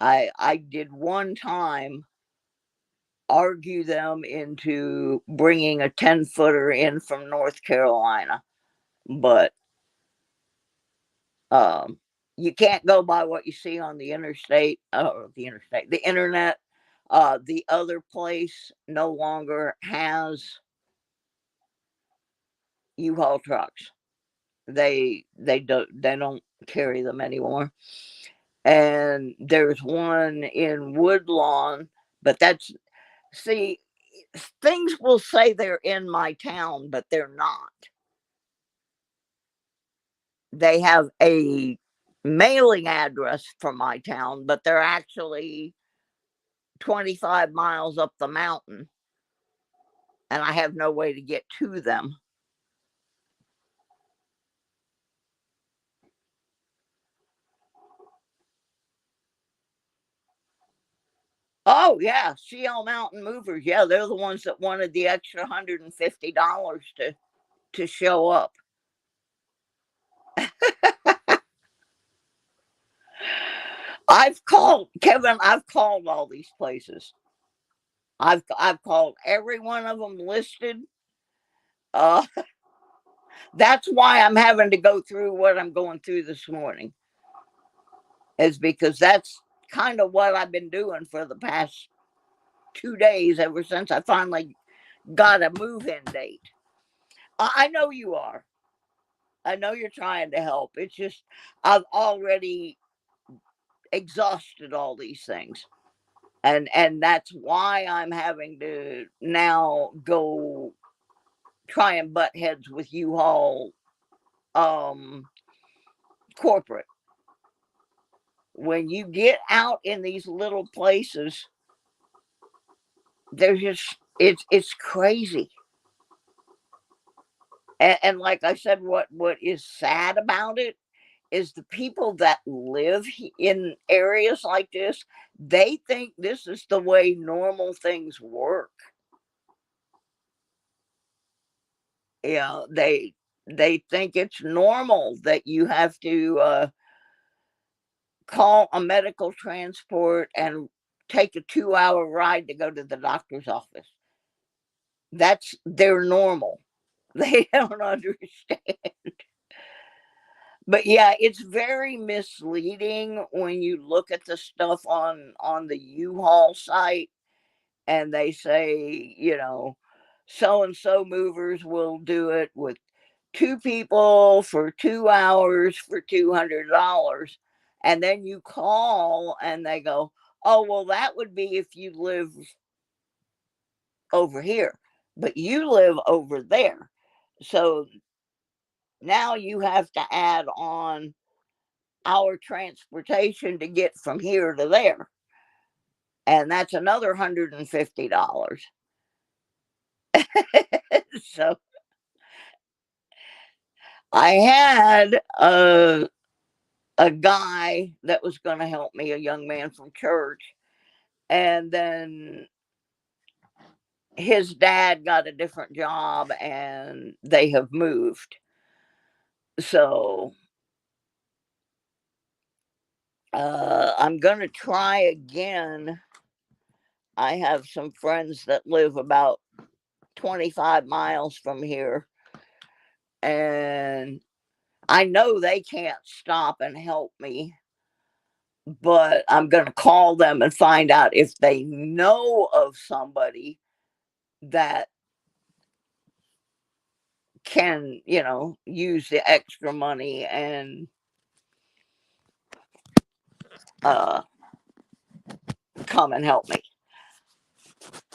I did one time argue them into bringing a 10-footer in from North Carolina, but you can't go by what you see on the interstate, the internet. The other place no longer has U-Haul trucks. They don't carry them anymore. And there's one in Woodlawn, but see, things will say they're in my town, but they're not. They have a mailing address for my town, but they're actually 25 miles up the mountain, and I have no way to get to them. Oh yeah, CL Mountain Movers. Yeah, they're the ones that wanted the extra $150 to show up. I've called Kevin. I've called all these places. I've called every one of them listed. That's why I'm having to go through what I'm going through this morning, is because that's kind of what I've been doing for the past 2 days, ever since I finally got a move-in date. I know you are. I know you're trying to help. It's just I've already exhausted all these things. And that's why I'm having to now go try and butt heads with U-Haul corporate. When you get out in these little places, there's just it's crazy. And like I said, what is sad about it is the people that live in areas like this, they think this is the way normal things work. You know, they think it's normal that you have to call a medical transport and take a 2-hour ride to go to the doctor's office. That's their normal. They don't understand. But yeah, it's very misleading when you look at the stuff on the U-Haul site and they say, you know, so and so movers will do it with 2 people for 2 hours for $200. And then you call and they go, "Oh, well that would be if you live over here, but you live over there." So now you have to add on our transportation to get from here to there. And that's another $150. So I had a guy that was going to help me, a young man from church. And then his dad got a different job and they have moved. So I'm going to try again. I have some friends that live about 25 miles from here. And I know they can't stop and help me, but I'm going to call them and find out if they know of somebody that can, you know, use the extra money and come and help me.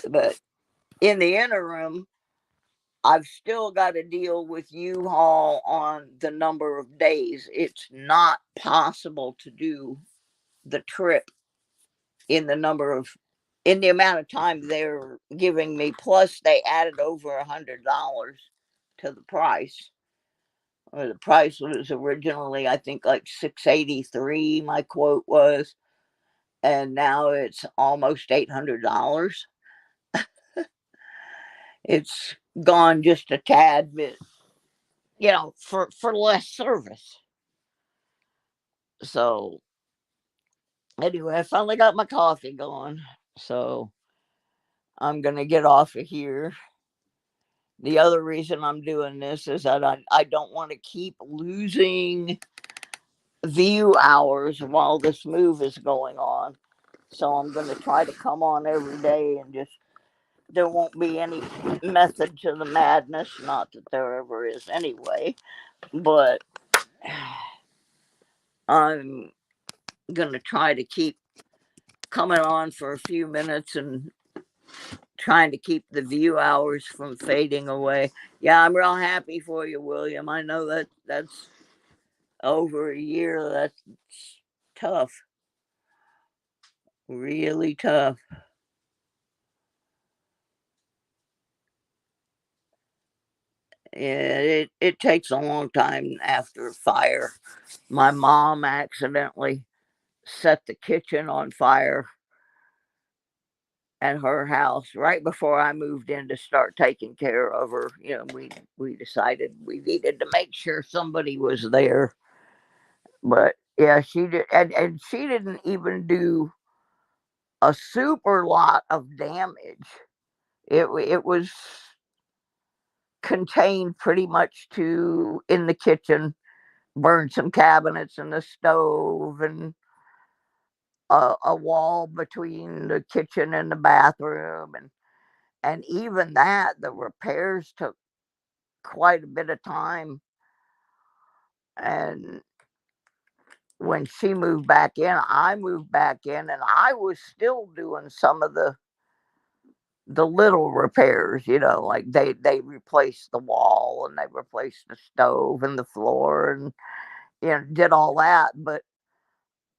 But in the interim, I've still got to deal with U-Haul on the number of days. It's not possible to do the trip in the amount of time they're giving me. Plus, they added over $100 to the price. The price was originally, I think, like $683. My quote was, and now it's almost $800. It's gone just a tad bit, you know, for less service. So anyway, I finally got my coffee going, so I'm gonna get off of here. The other reason I'm doing this is that I don't want to keep losing view hours while this move is going on. So I'm going to try to come on every day and just, there won't be any method to the madness. Not that there ever is anyway. But I'm going to try to keep coming on for a few minutes and trying to keep the view hours from fading away. Yeah, I'm real happy for you, William. I know that's over a year. That's tough. Really tough. Yeah, it takes a long time after a fire. My mom accidentally set the kitchen on fire at her house right before I moved in to start taking care of her. You know, we decided we needed to make sure somebody was there. But yeah, she did, and she didn't even do a super lot of damage. It was contained pretty much to in the kitchen, burned some cabinets in the stove and a wall between the kitchen and the bathroom, and And even that, the repairs took quite a bit of time. And when she moved back in, I moved back in, and I was still doing some of the little repairs, like they replaced the wall and they replaced the stove and the floor and did all that. But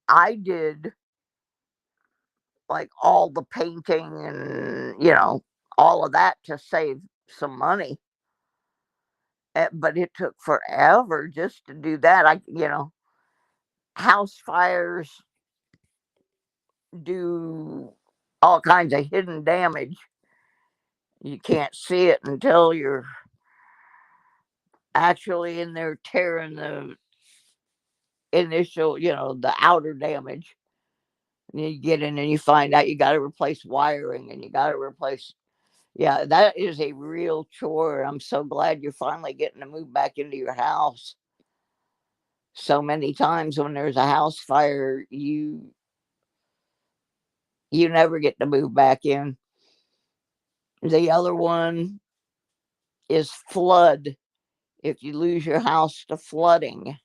I did like all the painting and all of that to save some money. But it took forever just to do that. House fires do all kinds of hidden damage. You can't see it until you're actually in there tearing the initial, the outer damage. And you get in and you find out you got to replace wiring and you got to replace. Yeah, that is a real chore. I'm so glad you're finally getting to move back into your house. So many times when there's a house fire, you never get to move back in. The other one is flood. If you lose your house to flooding,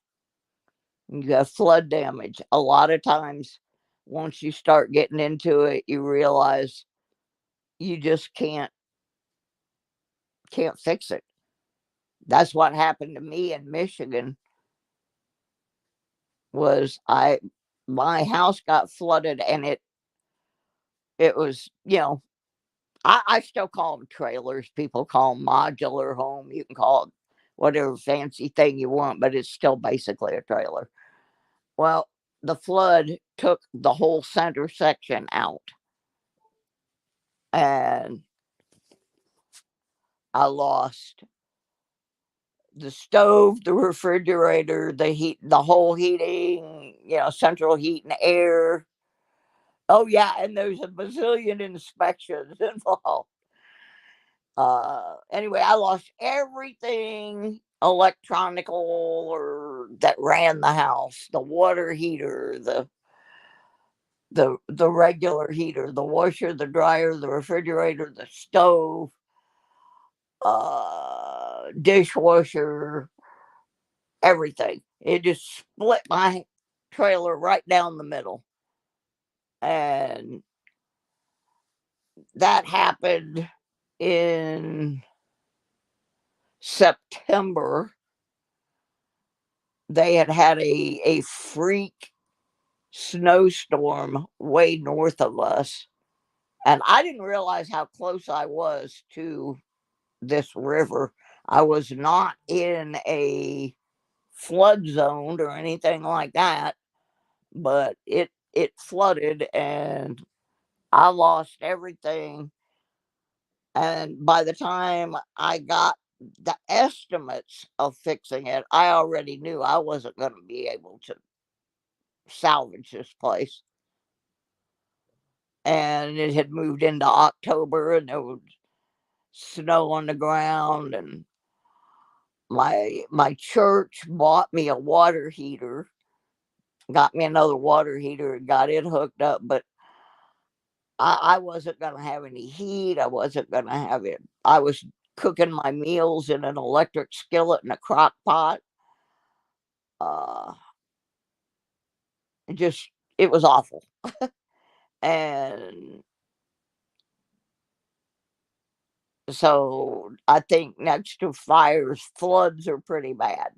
you have flood damage. A lot of times, once you start getting into it, you realize you just can't fix it. That's what happened to me in Michigan. Was my house got flooded, and it was I still call them trailers. People call them modular home. You can call it whatever fancy thing you want, but it's still basically a trailer. Well, the flood took the whole center section out. And I lost the stove, the refrigerator, the heat, the whole heating, central heat and air. Oh, yeah. And there's a bazillion inspections involved. Anyway, I lost everything electronical or that ran the house, the water heater, the regular heater, the washer, the dryer, the refrigerator, the stove, dishwasher, everything. It just split my trailer right down the middle. And that happened in September. They had a freak snowstorm way north of us. And I didn't realize how close I was to this river. I was not in a flood zone or anything like that, but it flooded and I lost everything. And by the time I got the estimates of fixing it, I already knew I wasn't going to be able to salvage this place. And it had moved into October and there was snow on the ground, and my church bought me a water heater, got me another water heater and got it hooked up, but I wasn't going to have any heat. I wasn't going to have it. I was cooking my meals in an electric skillet and a crock pot. Uh, it was awful. And so I think next to fires, floods are pretty bad.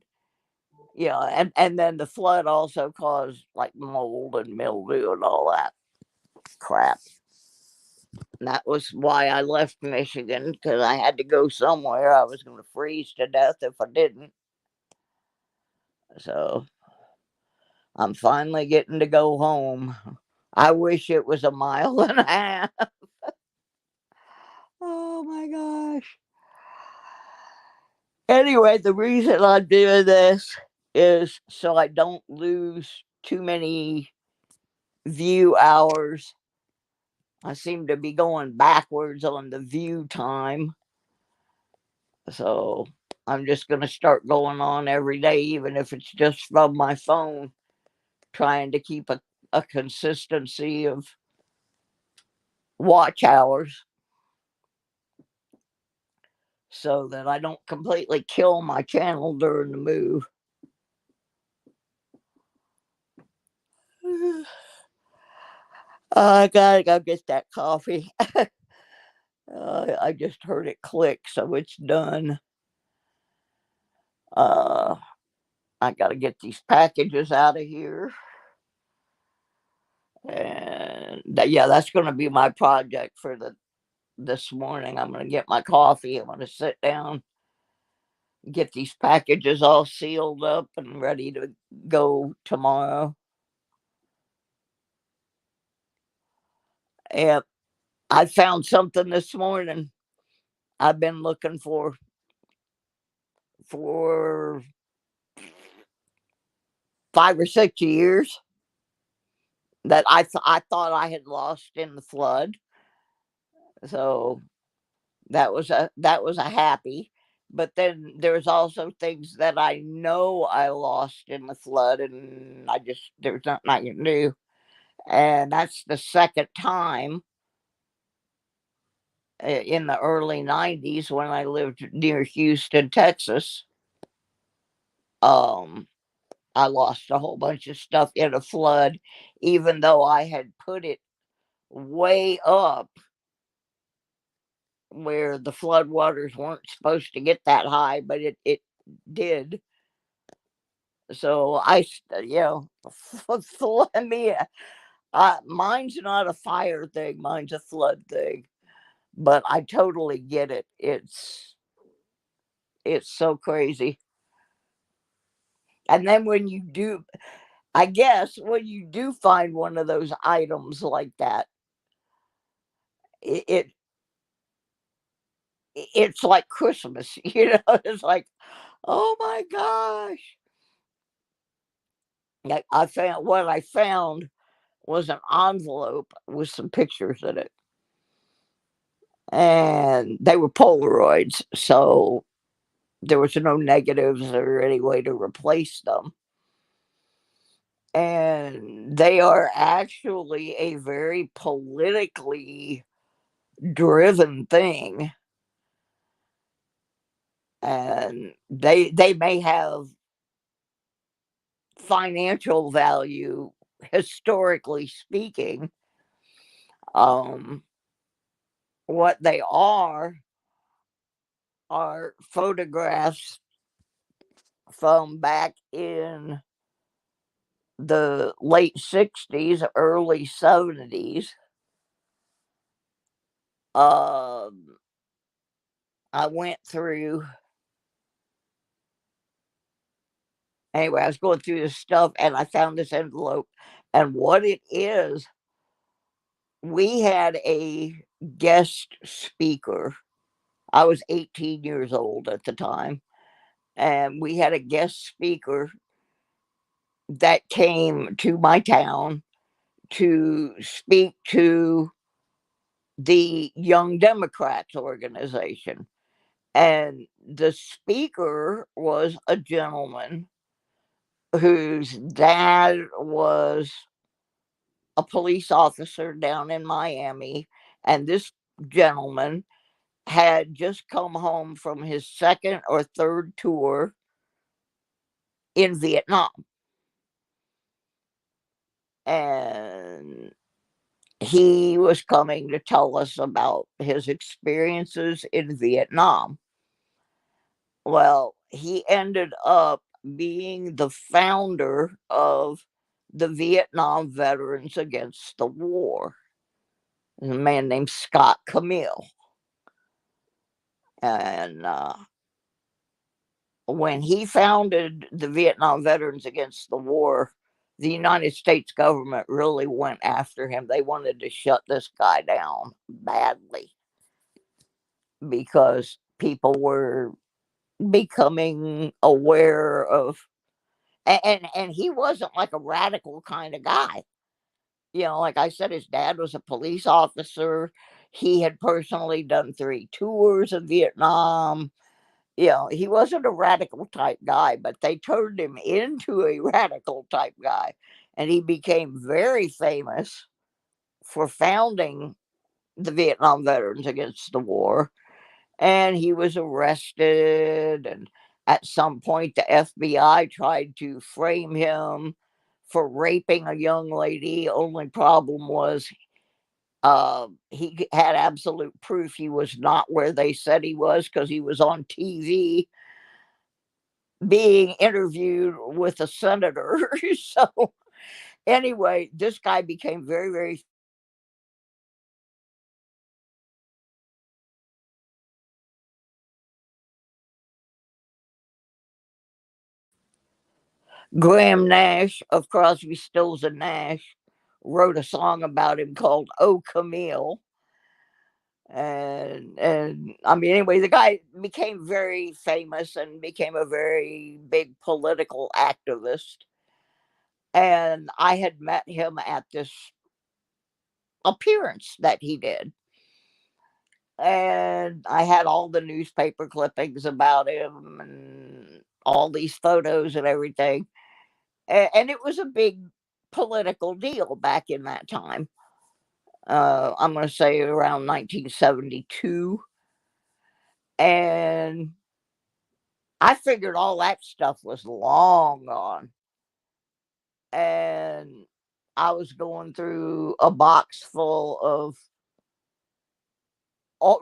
And then the flood also caused like mold and mildew and all that crap. And that was why I left Michigan, because I had to go somewhere. I was going to freeze to death if I didn't. So I'm finally getting to go home. I wish it was a mile and a half. Oh my gosh. Anyway, the reason I'm doing this is so I don't lose too many view hours. I seem to be going backwards on the view time. So I'm just going to start going on every day, even if it's just from my phone, trying to keep a consistency of watch hours. so that I don't completely kill my channel during the move. I gotta go get that coffee. I just heard it click, so it's done. I gotta get these packages out of here. And yeah, that's going to be my project for this morning. I'm going to get my coffee. I'm going to sit down, get these packages all sealed up and ready to go tomorrow. Yep, I found something this morning I've been looking for 5 or 6 years that I thought I had lost in the flood. So that was a happy. But then there's also things that I know I lost in the flood, and there's nothing I can do. And that's the second time in the early 90s when I lived near Houston, Texas. I lost a whole bunch of stuff in a flood, even though I had put it way up where the flood waters weren't supposed to get that high, but it did. So flood me. Mine's not a fire thing. Mine's a flood thing. But I totally get it. It's so crazy. And then I guess when you do find one of those items like that, it it's like Christmas. It's like, oh my gosh. What I found was an envelope with some pictures in it. And they were Polaroids, so there was no negatives or any way to replace them. And they are actually a very politically driven thing. And they may have financial value, historically speaking. What they are photographs from back in the late 60s, early 70s. I went through, anyway, I was going through this stuff and I found this envelope. And what it is, we had a guest speaker. I was 18 years old at the time. And we had a guest speaker that came to my town to speak to the Young Democrats organization. And the speaker was a gentleman whose dad was a police officer down in Miami. And this gentleman had just come home from his second or third tour in Vietnam. And he was coming to tell us about his experiences in Vietnam. Well, he ended up being the founder of the Vietnam Veterans Against the War. A man named Scott Camille. And when he founded the Vietnam Veterans Against the War, the United States government really went after him. They wanted to shut this guy down badly because people were becoming aware of, and he wasn't like a radical kind of guy. Like I said, his dad was a police officer. He had personally done 3 tours of Vietnam. He wasn't a radical type guy, but they turned him into a radical type guy. And he became very famous for founding the Vietnam Veterans Against the War. and he was arrested. And at some point, the FBI tried to frame him for raping a young lady. Only problem was he had absolute proof he was not where they said he was, because he was on TV being interviewed with a senator. So anyway, this guy became very, very Graham Nash of Crosby, Stills and Nash wrote a song about him called "Oh Camille." And I mean, anyway, the guy became very famous and became a very big political activist. And I had met him at this appearance that he did. And I had all the newspaper clippings about him and all these photos and everything. And it was a big political deal back in that time. I'm going to say around 1972. And I figured all that stuff was long gone. And I was going through a box full of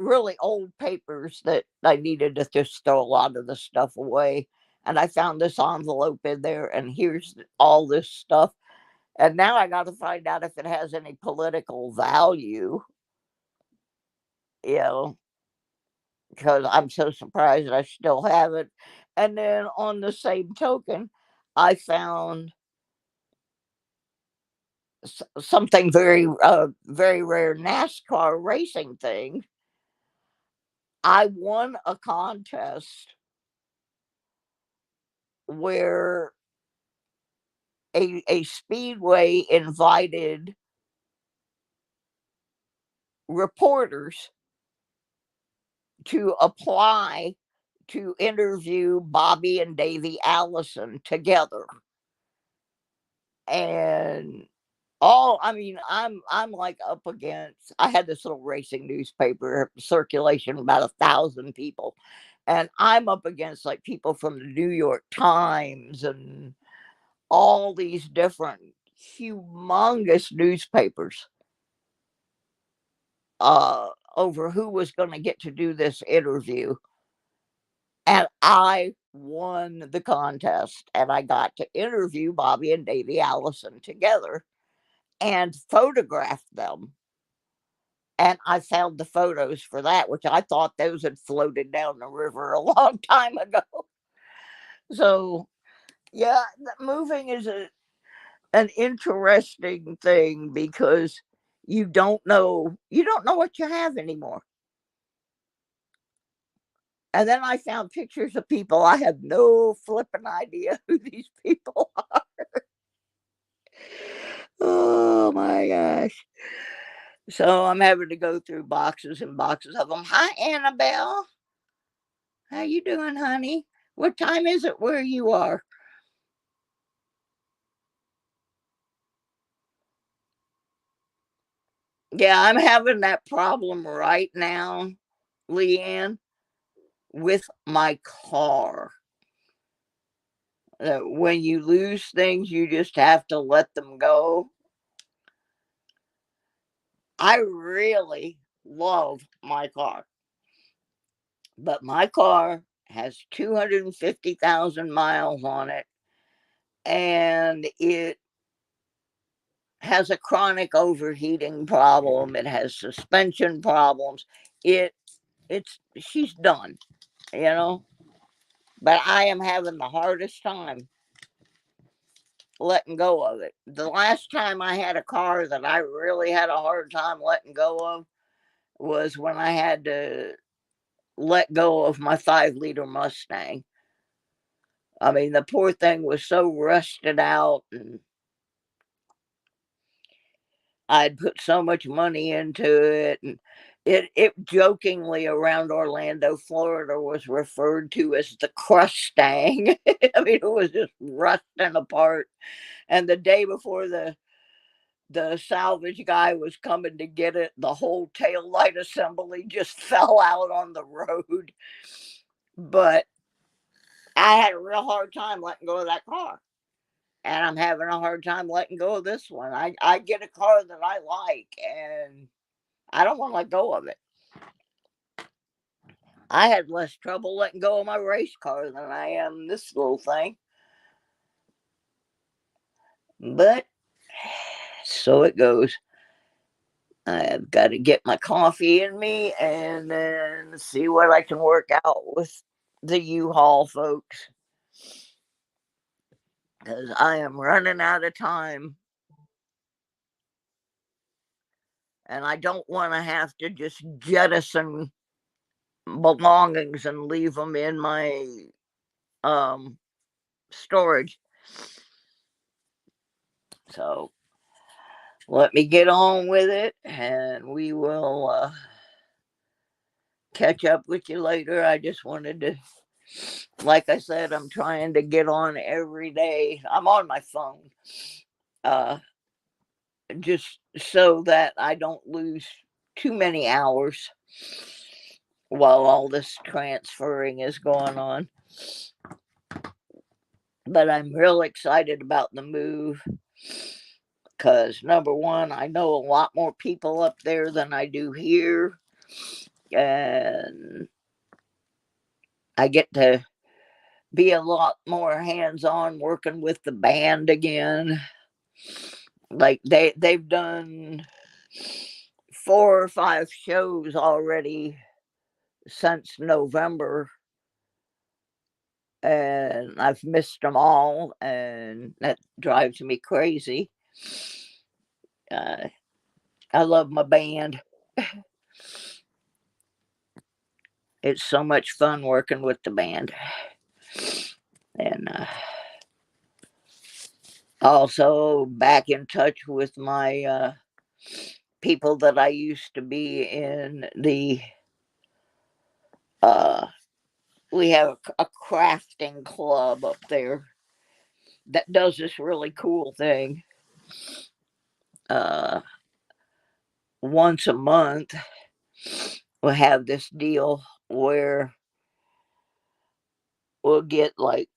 really old papers that I needed to just throw a lot of the stuff away. And I found this envelope in there, and here's all this stuff. And now I got to find out if it has any political value, you know, because I'm so surprised I still have it. And then on the same token, I found something very, very rare NASCAR racing thing. I won a contest where a speedway invited reporters to apply to interview Bobby and Davy Allison together. And I mean, I'm like up against, I had this little racing newspaper circulation, about 1,000 people. And I'm up against like people from the New York Times and all these different humongous newspapers over who was going to get to do this interview. And I won the contest, and I got to interview Bobby and Davy Allison together and photograph them. And I found the photos for that, which I thought those had floated down the river a long time ago. So, yeah, moving is an interesting thing, because you don't know what you have anymore. And then I found pictures of people. I have no flipping idea who these people are. Oh my gosh. So I'm having to go through boxes and boxes of them. Hi, Annabelle. How you doing, honey? What time is it where you are? Yeah, I'm having that problem right now, Leanne, with my car. When you lose things, you just have to let them go. I really love my car, but my car has 250,000 miles on it, and it has a chronic overheating problem. It has suspension problems. She's done, you know. But I am having the hardest time letting go of it. The last time I had a car that I really had a hard time letting go of was when I had to let go of my 5-liter Mustang. I mean, the poor thing was so rusted out, and I'd put so much money into it. And it jokingly around Orlando, Florida, was referred to as the Crustang. I mean, it was just rusting apart. And the day before the the salvage guy was coming to get it, the whole tail light assembly just fell out on the road. But I had a real hard time letting go of that car. And I'm having a hard time letting go of this one. I get a car that I like, and I don't want to let go of it. I had less trouble letting go of my race car than I am this little thing. But so it goes. I've got to get my coffee in me and then see what I can work out with the U-Haul folks. Because I am running out of time. And I don't want to have to just jettison belongings and leave them in my storage. So let me get on with it, and we will catch up with you later. I just wanted to, like I said, I'm trying to get on every day. I'm on my phone, just so that I don't lose too many hours while all this transferring is going on. But I'm real excited about the move because, number one, I know a lot more people up there than I do here. And I get to be a lot more hands-on working with the band again. Like they've done 4 or 5 shows already since November, and I've missed them all, and that drives me crazy. I love my band. It's so much fun working with the band. And also back in touch with my people that I used to be in the we have a crafting club up there that does this really cool thing. Uh, once a month, we'll have this deal where we'll get like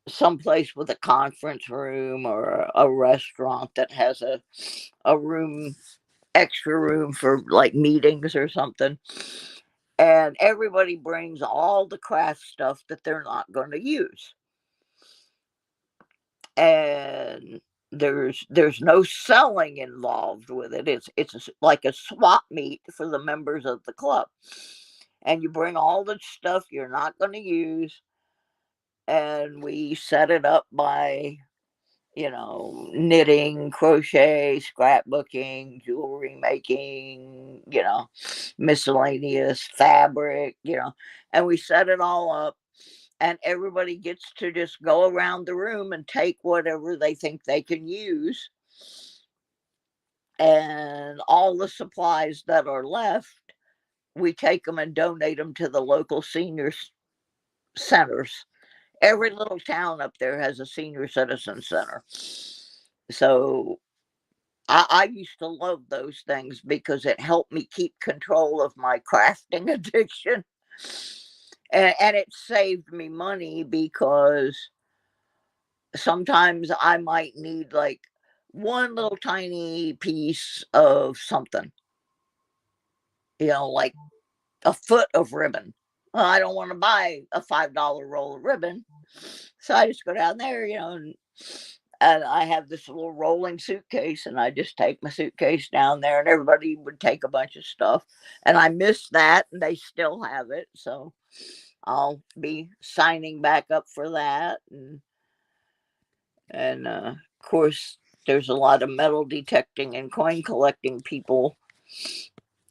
someplace with a conference room or a restaurant that has a room, extra room for like meetings or something. And everybody brings all the craft stuff that they're not going to use. And there's no selling involved with it. It's like a swap meet for the members of the club. And you bring all the stuff you're not going to use, and we set it up by, knitting, crochet, scrapbooking, jewelry making, miscellaneous fabric, and we set it all up, and everybody gets to just go around the room and take whatever they think they can use. And all the supplies that are left, we take them and donate them to the local senior centers. Every little town up there has a senior citizen center. So I used to love those things because it helped me keep control of my crafting addiction. And it saved me money because sometimes I might need like one little tiny piece of something, like a foot of ribbon. Well, I don't want to buy a $5 roll of ribbon. So I just go down there, and I have this little rolling suitcase, and I just take my suitcase down there, and everybody would take a bunch of stuff. And I miss that, and they still have it. So I'll be signing back up for that. And of course, there's a lot of metal detecting and coin collecting people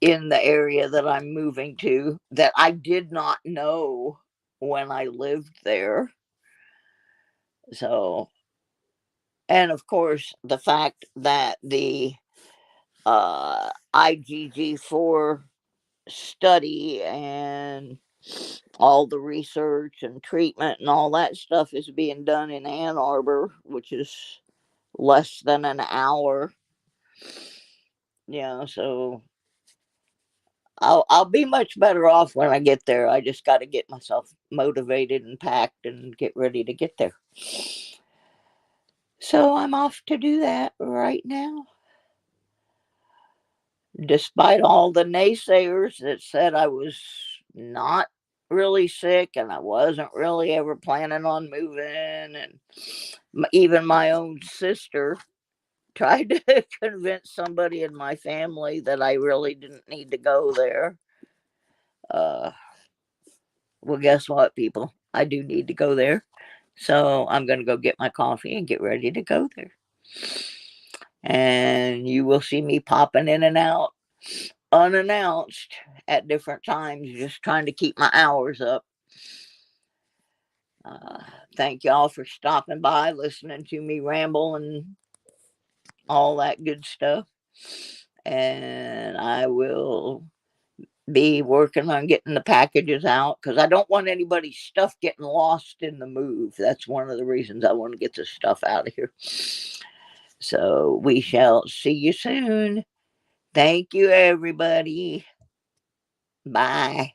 in the area that I'm moving to that I did not know when I lived there. So, and of course, the fact that the IgG4 study and all the research and treatment and all that stuff is being done in Ann Arbor, which is less than an hour. So I'll be much better off when I get there. I just got to get myself motivated and packed and get ready to get there. So I'm off to do that right now. Despite all the naysayers that said I was not really sick and I wasn't really ever planning on moving, and even my own sister tried to convince somebody in my family that I really didn't need to go there. Well, guess what, people? I do need to go there. So I'm going to go get my coffee and get ready to go there. And you will see me popping in and out unannounced at different times, just trying to keep my hours up. Thank y'all for stopping by, listening to me ramble and all that good stuff. And I will be working on getting the packages out because I don't want anybody's stuff getting lost in the move. That's one of the reasons I want to get this stuff out of here. So we shall see you soon. Thank you, everybody. Bye.